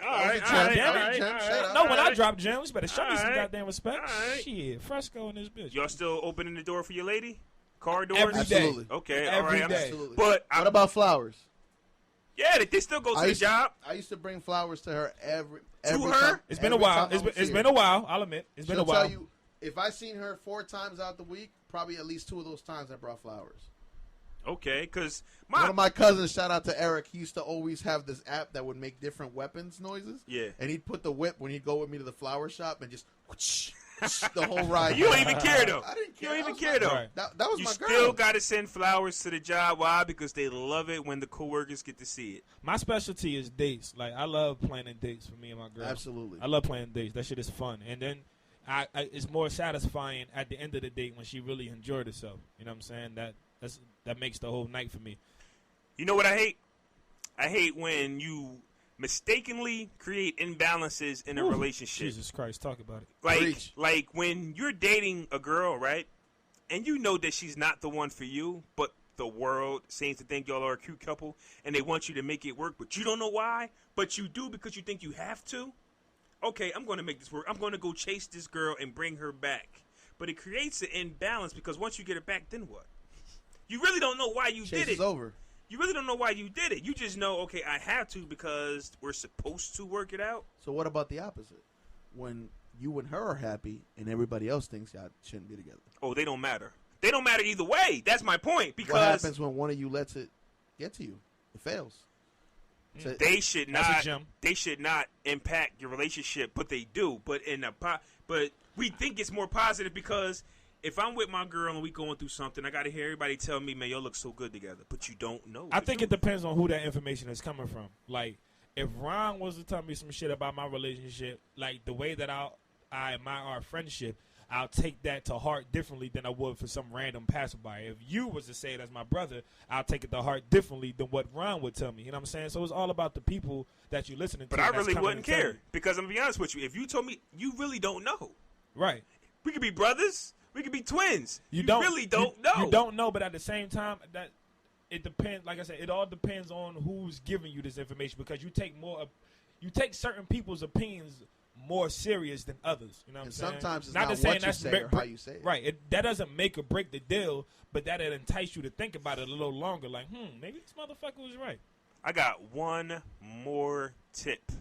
No, when I drop gems, you better show me some goddamn respect. Right. Shit, Fresco in this bitch. Y'all still opening the door for your lady? Car doors? Every day. Absolutely. Okay, Every all right. day. Absolutely. But what about flowers? Yeah, they still go to the job. I used to bring flowers to her every her? time. It's been a while. It's been a while. I'll admit. It's been a while. Tell you, if I seen her 4 times out the week, probably at least 2 of those times I brought flowers. Okay, because one of my cousins, shout out to Eric, he used to always have this app that would make different weapons noises. Yeah. And he'd put the whip when he'd go with me to the flower shop and just whoosh, whoosh, the whole ride. You don't even care, though. I didn't care. You don't even care, though. Right. That was you my girl. You still got to send flowers to the job. Why? Because they love it when the coworkers get to see it. My specialty is dates. Like, I love planning dates for me and my girl. Absolutely. I love planning dates. That shit is fun. And then it's more satisfying at the end of the date when she really enjoyed herself. You know what I'm saying? That makes the whole night for me. You know what I hate? I hate when you mistakenly create imbalances in a relationship. Jesus Christ, talk about it. Like when you're dating a girl, right? And you know that she's not the one for you, but the world seems to think y'all are a cute couple, and they want you to make it work, but you don't know why, but you do because you think you have to. Okay, I'm going to make this work. I'm going to go chase this girl and bring her back. But it creates an imbalance because once you get her back, then what? You really don't know why you did it. Chase is over. You really don't know why you did it. You just know, okay, I have to because we're supposed to work it out. So what about the opposite? When you and her are happy and everybody else thinks y'all shouldn't be together. Oh, they don't matter. They don't matter either way. That's my point. Because what happens when one of you lets it get to you? It fails. They should That's a not. gem. They should not impact your relationship, but they do. But but we think it's more positive because if I'm with my girl and we going through something, I got to hear everybody tell me, "Man, y'all look so good together," but you don't know. I think it depends on who that information is coming from. Like, if Ron was to tell me some shit about my relationship, like the way that I admire our friendship, I'll take that to heart differently than I would for some random passerby. If you was to say it as my brother, I'll take it to heart differently than what Ron would tell me. You know what I'm saying? So it's all about the people that you're listening to. But I really wouldn't care because I'm gonna be honest with you. If you told me, you really don't know. Right. We could be brothers. We could be twins. You really don't know. You don't know, but at the same time, that it depends. Like I said, it all depends on who's giving you this information because you take certain people's opinions more serious than others. You know what I'm saying? Sometimes it's not what you say or how you say it. Right. That doesn't make or break the deal, but that'll entice you to think about it a little longer. Like, maybe this motherfucker was right. I got one more tip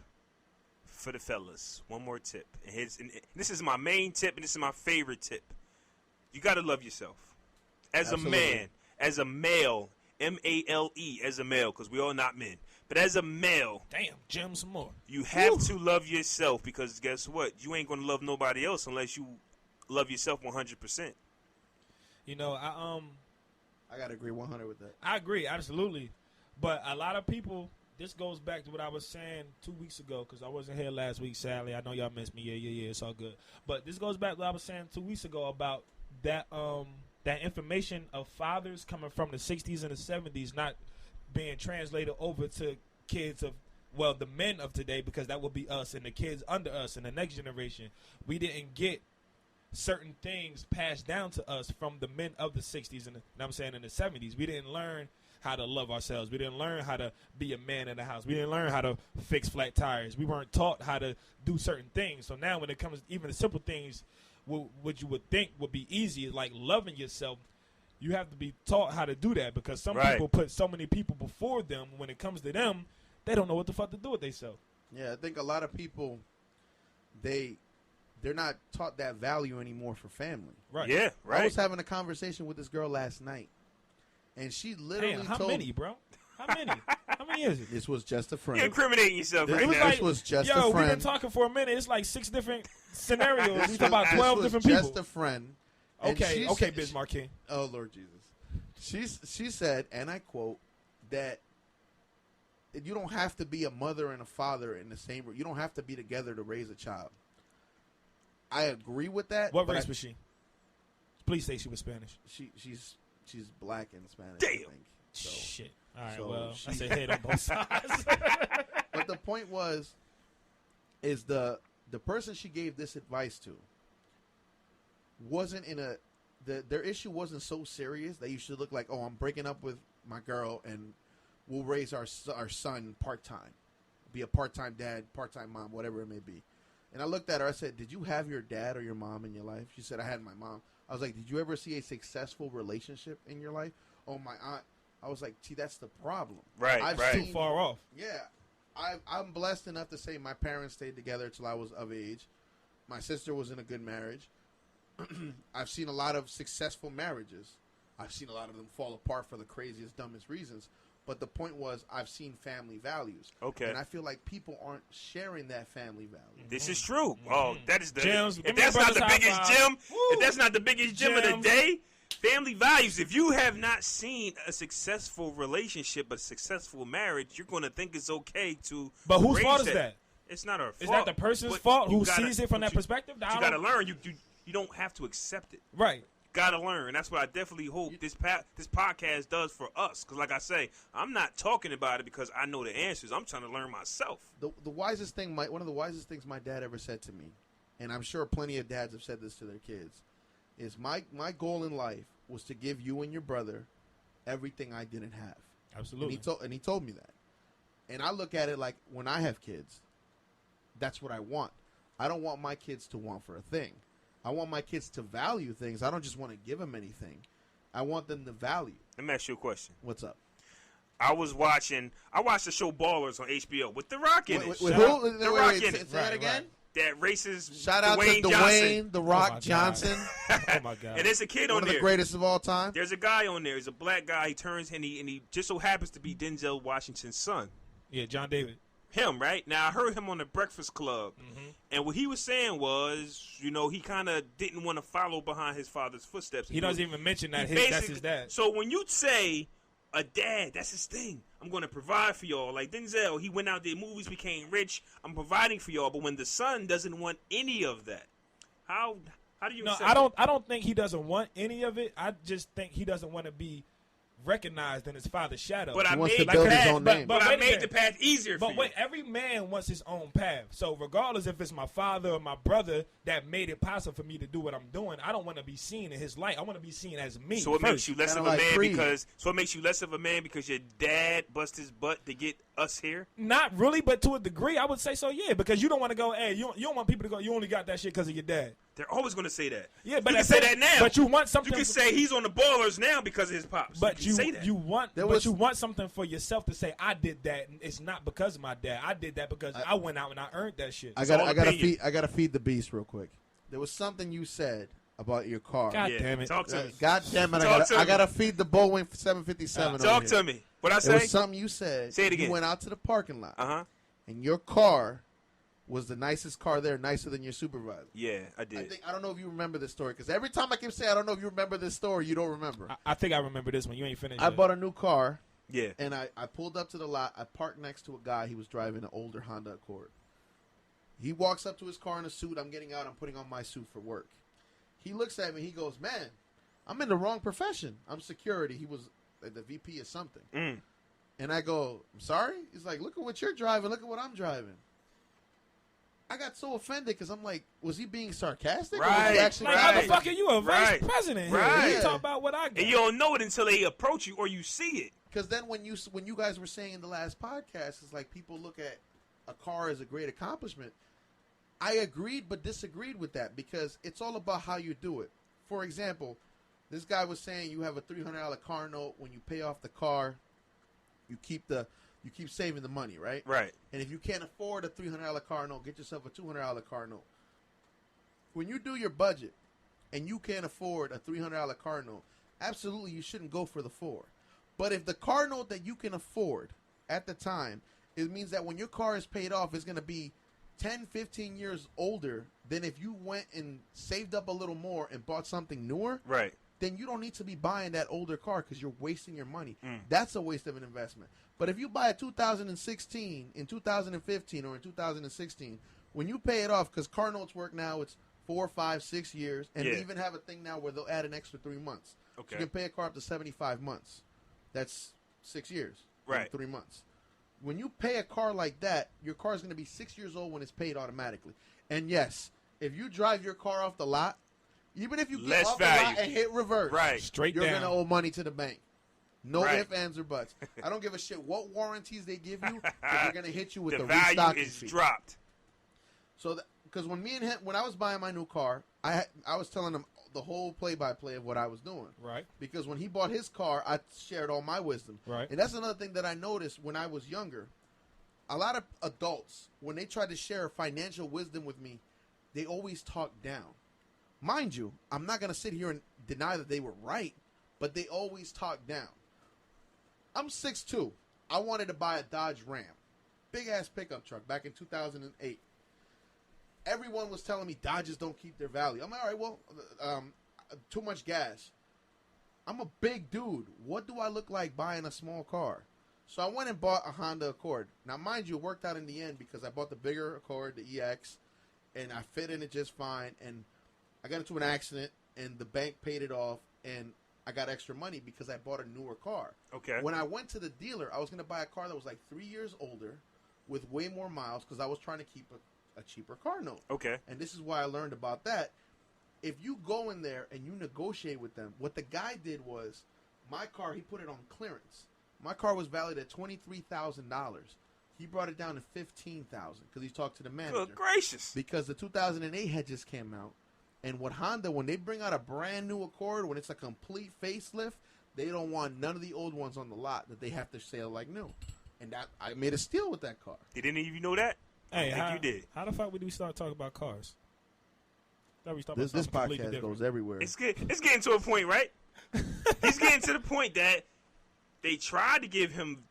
for the fellas. One more tip. And this is my main tip, and this is my favorite tip. You got to love yourself. As Absolutely. a man, as a male, MALE, as a male, because we all not men. But as a male, Damn, Jim, some more. you have to love yourself because guess what? You ain't going to love nobody else unless you love yourself 100%. You know, I gotta agree 100 with that. I agree, absolutely. But a lot of people, this goes back to what I was saying 2 weeks ago because I wasn't here last week, sadly. I know y'all missed me. Yeah, it's all good. But this goes back to what I was saying 2 weeks ago about that that information of fathers coming from the 60s and the 70s not being translated over to kids of, well, the men of today, because that would be us and the kids under us and the next generation. We didn't get certain things passed down to us from the men of the 60s and I'm saying in the 70s. We didn't learn how to love ourselves. We didn't learn how to be a man in the house. We didn't learn how to fix flat tires. We weren't taught how to do certain things. So now when it comes even the simple things, what you would think would be easy, like loving yourself, you have to be taught how to do that because some people put so many people before them. When it comes to them, they don't know what the fuck to do with themselves. Yeah, I think a lot of people, they're not taught that value anymore for family. Right. Yeah, right. I was having a conversation with this girl last night, and she literally Damn, how told many, bro? How many? How many is it? This was just a friend. You're incriminating yourself This right was now. like, This was just a Yo, we've friend. been talking for a minute. It's like 6 different scenarios. We talk about This 12 was different just people. a friend. And Okay, Bismarck King. Oh, Lord Jesus. She said, and I quote, that you don't have to be a mother and a father in the same room. You don't have to be together to raise a child. I agree with that. What but race was she? Please say she was Spanish. She's black and Spanish. Damn. I think. So, Shit. All right, so well, she- that's a hit on both sides. but the point is the person she gave this advice to wasn't in a their issue wasn't so serious that you should look like, oh, I'm breaking up with my girl and we'll raise our son part-time, be a part-time dad, part-time mom, whatever it may be. And I looked at her, I said, did you have your dad or your mom in your life? She said, I had my mom. I was like, did you ever see a successful relationship in your life? Oh, my aunt. I was like, see, that's the problem. Right, I've right. seen- Too far off. Yeah. I'm blessed enough to say my parents stayed together till I was of age. My sister was in a good marriage. I've seen a lot of successful marriages. I've seen a lot of them fall apart for the craziest, dumbest reasons. But the point was, I've seen family values. Okay. And I feel like people aren't sharing that family value. This is true. Oh, that is the. Gems, give if me a that's not brother's the high biggest five. gem, Woo. if that's not the biggest gem of the Gems. day, family values. If you have not seen a successful relationship, a successful marriage, you're going to think it's okay to. But whose raise fault is that? It's not our fault. Is that the person's But fault you who gotta- sees it from but that perspective? You got to learn. You don't have to accept it. Right. Gotta learn. That's what I definitely hope this podcast does for us. Because, like I say, I'm not talking about it because I know the answers. I'm trying to learn myself. The wisest thing, one of the wisest things my dad ever said to me, and I'm sure plenty of dads have said this to their kids, is my goal in life was to give you and your brother everything I didn't have. Absolutely. And he told me that. And I look at it like when I have kids, that's what I want. I don't want my kids to want for a thing. I want my kids to value things. I don't just want to give them anything. I want them to value. Let me ask you a question. What's up? I watched the show Ballers on HBO with The Rock in it. With Shout who? out The Rock in it. Say that again? That racist Shout out Dwayne to Johnson. Dwayne, The Rock my God. Johnson. Oh, my God. And there's a kid One on of there. the greatest of all time. There's a guy on there. He's a black guy. He turns and he just so happens to be Denzel Washington's son. Yeah, John David. Him, right? Now, I heard him on the Breakfast Club, and what he was saying was, he kind of didn't want to follow behind his father's footsteps. He doesn't even mention that that's his dad. So when you say a dad, that's his thing. I'm going to provide for y'all. Like Denzel, he went out, did movies, became rich. I'm providing for y'all. But when the son doesn't want any of that, how do you? No, accept I don't think he doesn't want any of it. I just think he doesn't want to be recognized in his father's shadow. But I wants made to build his own name. But I wait a made minute. the path easier for But you. wait, every man wants his own path. So regardless if it's my father or my brother that made it possible for me to do what I'm doing, I don't want to be seen in his light. I want to be seen as me. So it makes you less Kinda of a like man Creed. because your dad bust his butt to get us here. Not really, but to a degree, I would say so. Yeah, because you don't want to go. Hey, you don't want people to go. You only got that shit because of your dad. They're always going to say that. Yeah, but you can say that now. But you want something. You can say he's on the Ballers now because of his pops. But you can say that. you want something for yourself to say. I did that, and it's not because of my dad. I did that because I went out and I earned that shit. I all opinion. gotta feed the beast real quick. There was something you said about your car. God Yeah, damn it! Talk to me. God damn it! Talk to I me. gotta feed the Boeing 757. Talk over to here. me. What I There say? was something you said. Say it again. You went out to the parking lot, Uh-huh. and your car was the nicest car there, nicer than your supervisor. Yeah, I did. I don't know if you remember this story, because every time I keep saying I don't know if you remember this story, you don't remember. I think I remember this one. You ain't finished. I yet. bought a new car, Yeah. and I pulled up to the lot. I parked next to a guy. He was driving an older Honda Accord. He walks up to his car in a suit. I'm getting out. I'm putting on my suit for work. He looks at me. He goes, "Man, I'm in the wrong profession. I'm security." He was the VP of something. Mm. And I go, "I'm sorry?" He's like, "Look at what you're driving. Look at what I'm driving." I got so offended because I'm like, was he being sarcastic? Or was Right. he actually Like, Right. motherfucker, you a vice Right. president here. Right. You talk about what I got. And you don't know it until they approach you or you see it. Because then when you guys were saying in the last podcast, it's like people look at a car as a great accomplishment. I agreed but disagreed with that because it's all about how you do it. For example, this guy was saying you have a $300 car note. When you pay off the car, you keep saving the money, right? Right. And if you can't afford a $300 car note, get yourself a $200 car note. When you do your budget and you can't afford a $300 car note, absolutely you shouldn't go for the 4. But if the car note that you can afford at the time, it means that when your car is paid off, it's going to be 10, 15 years older than if you went and saved up a little more and bought something newer. Right. Then you don't need to be buying that older car because you're wasting your money. That's a waste of an investment. But if you buy a 2016 in 2015 or in 2016, when you pay it off, because car notes work now, it's 4, 5, 6 years, and they even have a thing now where they'll add an extra 3 months. Okay. So you can pay a car up to 75 months. That's 6 years. Right. 3 months. When you pay a car like that, your car is going to be 6 years old when it's paid automatically. And yes, if you drive your car off the lot, even if you get Less off the value. lot and hit reverse, Right. Straight you're down. going to owe money to the bank. No Right. ifs, ands, or buts. I don't give a shit what warranties they give you, 'cause they're going to hit you with The the value restocking is fee. dropped. So, because when me and him, when I was buying my new car, I was telling him the whole play-by-play of what I was doing. Right. Because when he bought his car, I shared all my wisdom. Right. And that's another thing that I noticed when I was younger. A lot of adults, when they try to share financial wisdom with me, they always talk down. Mind you, I'm not going to sit here and deny that they were right, but they always talk down. I'm 6'2". I wanted to buy a Dodge Ram. Big-ass pickup truck back in 2008. Everyone was telling me Dodges don't keep their value. I'm like, all right, well, too much gas. I'm a big dude. What do I look like buying a small car? So I went and bought a Honda Accord. Now, mind you, it worked out in the end because I bought the bigger Accord, the EX, and I fit in it just fine. And I got into an accident, and the bank paid it off, and I got extra money because I bought a newer car. Okay. When I went to the dealer, I was going to buy a car that was like 3 years older with way more miles because I was trying to keep a cheaper car note. Okay. And this is why I learned about that. If you go in there and you negotiate with them, what the guy did was, my car, he put it on clearance. My car was valued at $23,000. He brought it down to $15,000 because he talked to the manager. Good gracious. Because the 2008 had just came out. And with Honda, when they bring out a brand new Accord, when it's a complete facelift, they don't want none of the old ones on the lot that they have to sell like new. And that I made a steal with that car. Did any of you know that? Hey, I think you did. How the fuck would we start talking about cars? Thought we start This about something completely podcast different. goes everywhere. It's getting to a point, right? He's getting to the point that they tried to give him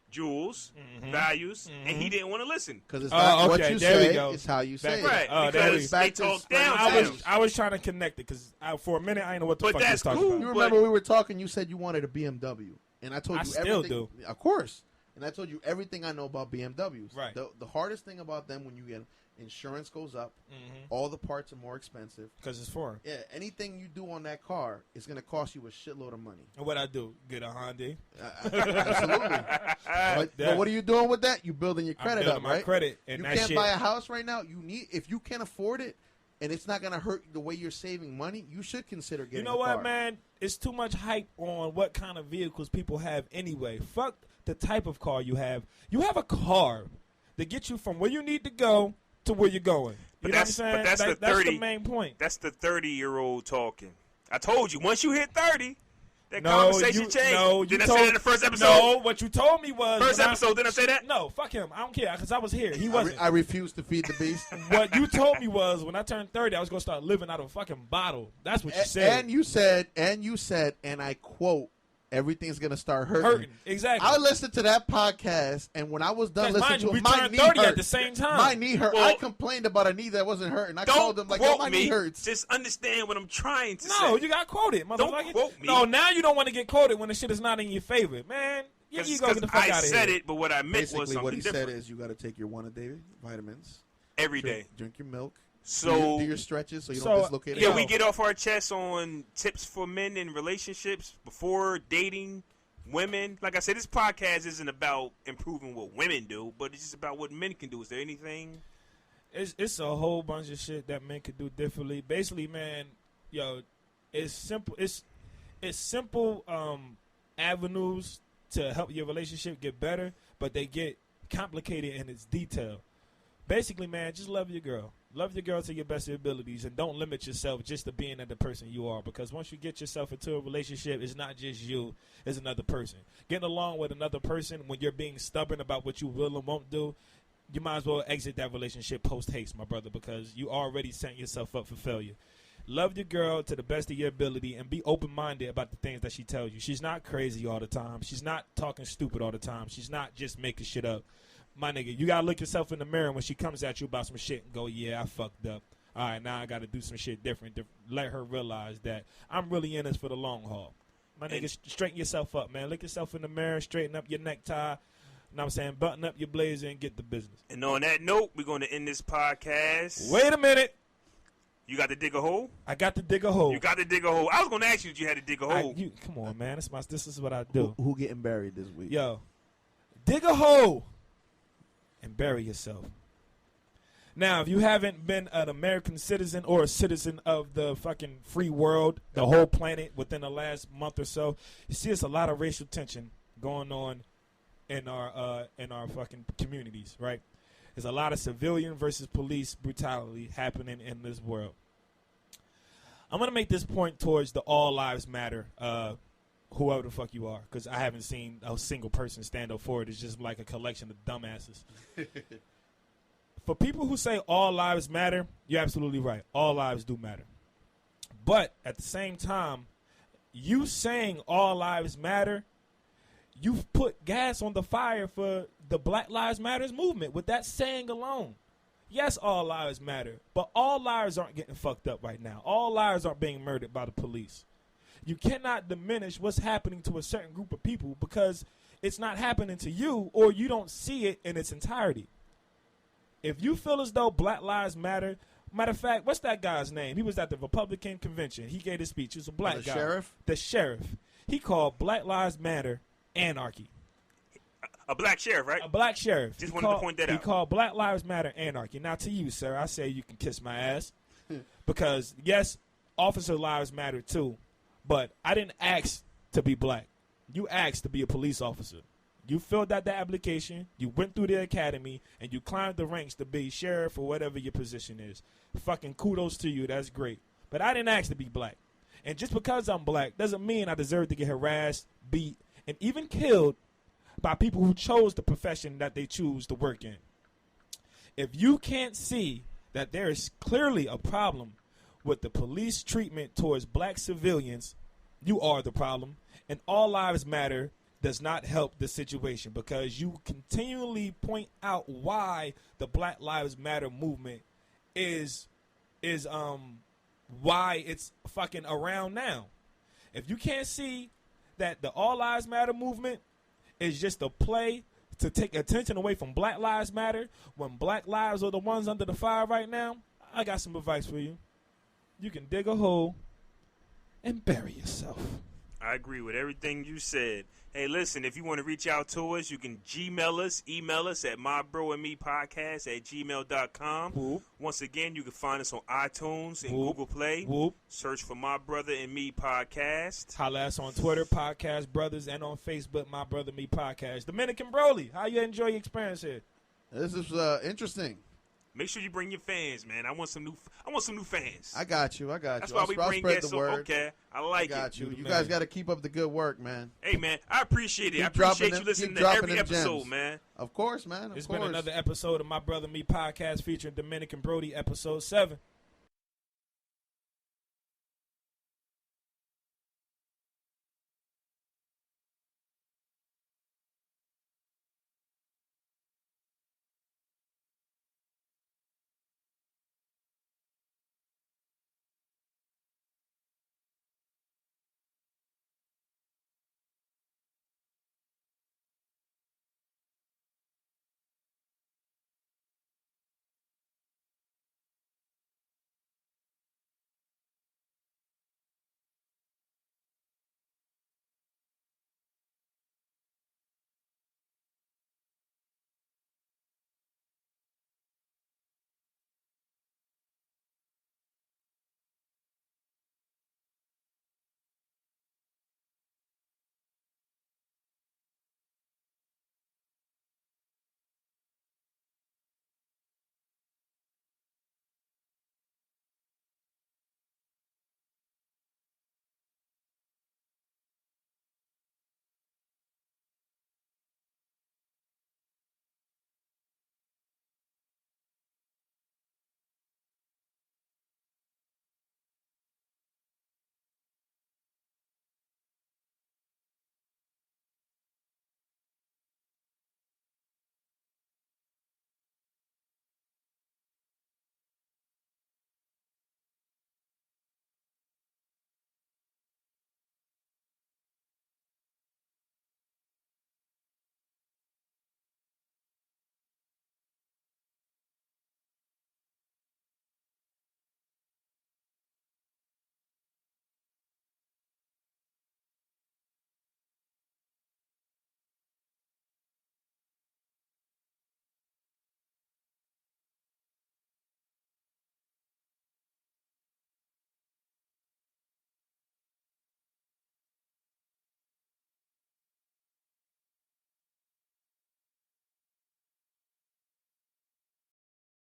jewels, values, and he didn't want to listen. Because it's not what you there we say, go. it's how you say Right, it. Oh, there we because go. they talk down I to him. was trying to connect it because for a minute I didn't know what the But fuck you was that's talking cool. about. You remember we were talking, you said you wanted a BMW. And I told I you still everything. do. Of course. And I told you everything I know about BMWs. Right. The hardest thing about them when you get insurance goes up, all the parts are more expensive. Because it's foreign. Yeah, anything you do on that car is going to cost you a shitload of money. And what I do? Get a Honda. Absolutely. But what are you doing with that? You building your credit building up, my right? credit, and you that can't shit- buy a house right now. If you can't afford it, and it's not going to hurt the way you're saving money, you should consider getting You know a what, car. man? It's too much hype on what kind of vehicles people have anyway. Fuck the type of car you have. You have a car that gets you from where you need to go to where you're going. You know what I'm saying? But that's That's the main point. That's the 30-year-old talking. I told you, once you hit 30, that No, conversation you- changed. no, you Didn't I told- say that in the first episode? No, what you told me was First when episode, didn't I say that? No, fuck him. I don't care because I was here. He wasn't. I refuse to feed the beast. What you told me was when I turned 30, I was gonna start living out of a fucking bottle. That's what you said. And you said, and I quote, everything's gonna start hurting. Exactly. I listened to that podcast, and when I was done 'Cause listening mind you, to we it, my turned knee 30 hurt. at the same time. My knee hurt. Well, I complained about a knee that wasn't hurting. I Don't called them like, quote yo, my me. knee hurts. Just understand what I'm trying to say. No, you got quoted, motherfucker. Don't quote me. No, now you don't want to get quoted when the shit is not in your favor, man. You go get the fuck I out of said here. it, but what I meant was Basically, something what he different. said is you got to take your one-a-day vitamins. Every day. Drink your milk. So do your stretches so you So, don't dislocate. yeah, Yo. we get off our chests on tips for men in relationships before dating women. Like I said, this podcast isn't about improving what women do, but it's just about what men can do. Is there anything? It's a whole bunch of shit that men could do differently. Basically, man, yo, it's simple. It's simple avenues to help your relationship get better, but they get complicated in its detail. Basically, man, just love your girl. Love your girl to your best abilities, and don't limit yourself just to being the person you are. Because once you get yourself into a relationship, it's not just you, it's another person. Getting along with another person when you're being stubborn about what you will and won't do, you might as well exit that relationship post-haste, my brother, because you already set yourself up for failure. Love your girl to the best of your ability and be open-minded about the things that she tells you. She's not crazy all the time. She's not talking stupid all the time. She's not just making shit up. My nigga, you got to look yourself in the mirror when she comes at you about some shit and go, yeah, I fucked up. All right, now I got to do some shit different. Let her realize that I'm really in this for the long haul. My nigga, straighten yourself up, man. Look yourself in the mirror, straighten up your necktie. You know what I'm saying? Button up your blazer and get the business. And on that note, we're going to end this podcast. Wait a minute. You got to dig a hole? I got to dig a hole. You got to dig a hole. I was going to ask you if you had to dig a hole. Come on, man. This is what I do. Who getting buried this week? Yo, dig a hole and bury yourself. Now, if you haven't been an American citizen or a citizen of the fucking free world, the whole planet, within the last month or so, you see it's a lot of racial tension going on in our fucking communities, right? There's a lot of civilian versus police brutality happening in this world. I'm going to make this point towards the All Lives Matter, whoever the fuck you are, because I haven't seen a single person stand up for it. It's just like a collection of dumbasses. For people who say all lives matter, you're absolutely right. All lives do matter. But at the same time, you saying all lives matter, you've put gas on the fire for the Black Lives Matters movement with that saying alone. Yes, all lives matter, but all lives aren't getting fucked up right now. All lives aren't being murdered by the police. You cannot diminish what's happening to a certain group of people because it's not happening to you or you don't see it in its entirety. If you feel as though Black Lives Matter, matter of fact, what's that guy's name? He was at the Republican convention. He gave a speech. He was a black guy. Sheriff? The sheriff. He called Black Lives Matter anarchy. A black sheriff, right? A black sheriff. Just wanted to point that out. He called Black Lives Matter anarchy. Now, to you, sir, I say you can kiss my ass. Because, yes, officer lives matter too. But I didn't ask to be black. You asked to be a police officer. You filled out the application, you went through the academy, and you climbed the ranks to be sheriff or whatever your position is. Fucking kudos to you. That's great. But I didn't ask to be black. And just because I'm black doesn't mean I deserve to get harassed, beat, and even killed by people who chose the profession that they choose to work in. If you can't see that there is clearly a problem with the police treatment towards black civilians, you are the problem. And all lives matter does not help the situation, because you continually point out why the Black Lives Matter movement is why it's fucking around now. If you can't see that the All Lives Matter movement is just a play to take attention away from Black Lives Matter, when Black lives are the ones under the fire right now, I got some advice for you. You can dig a hole and bury yourself. I agree with everything you said. Hey, listen, if you want to reach out to us, you can email us at mybroandmepodcast@gmail.com. Whoop. Once again, you can find us on iTunes and Whoop. Google Play. Whoop. Search for My Brother and Me Podcast. Holla us on Twitter, Podcast Brothers, and on Facebook, My Brother Me Podcast. Dominican Broly, how you enjoy your experience here? This is interesting. Make sure you bring your fans, man. I want some new fans. I got you. That's why we bring spread guests the on. word. Okay, I like I got it. you. You the You man. guys got to keep up the good work, man. Hey, man, I appreciate it. Keep I appreciate dropping you listening keep to every dropping them episode, gems. man. Of course, man. Of It's course. been another episode of My Brother Me Podcast featuring Dominican Brody, episode 7.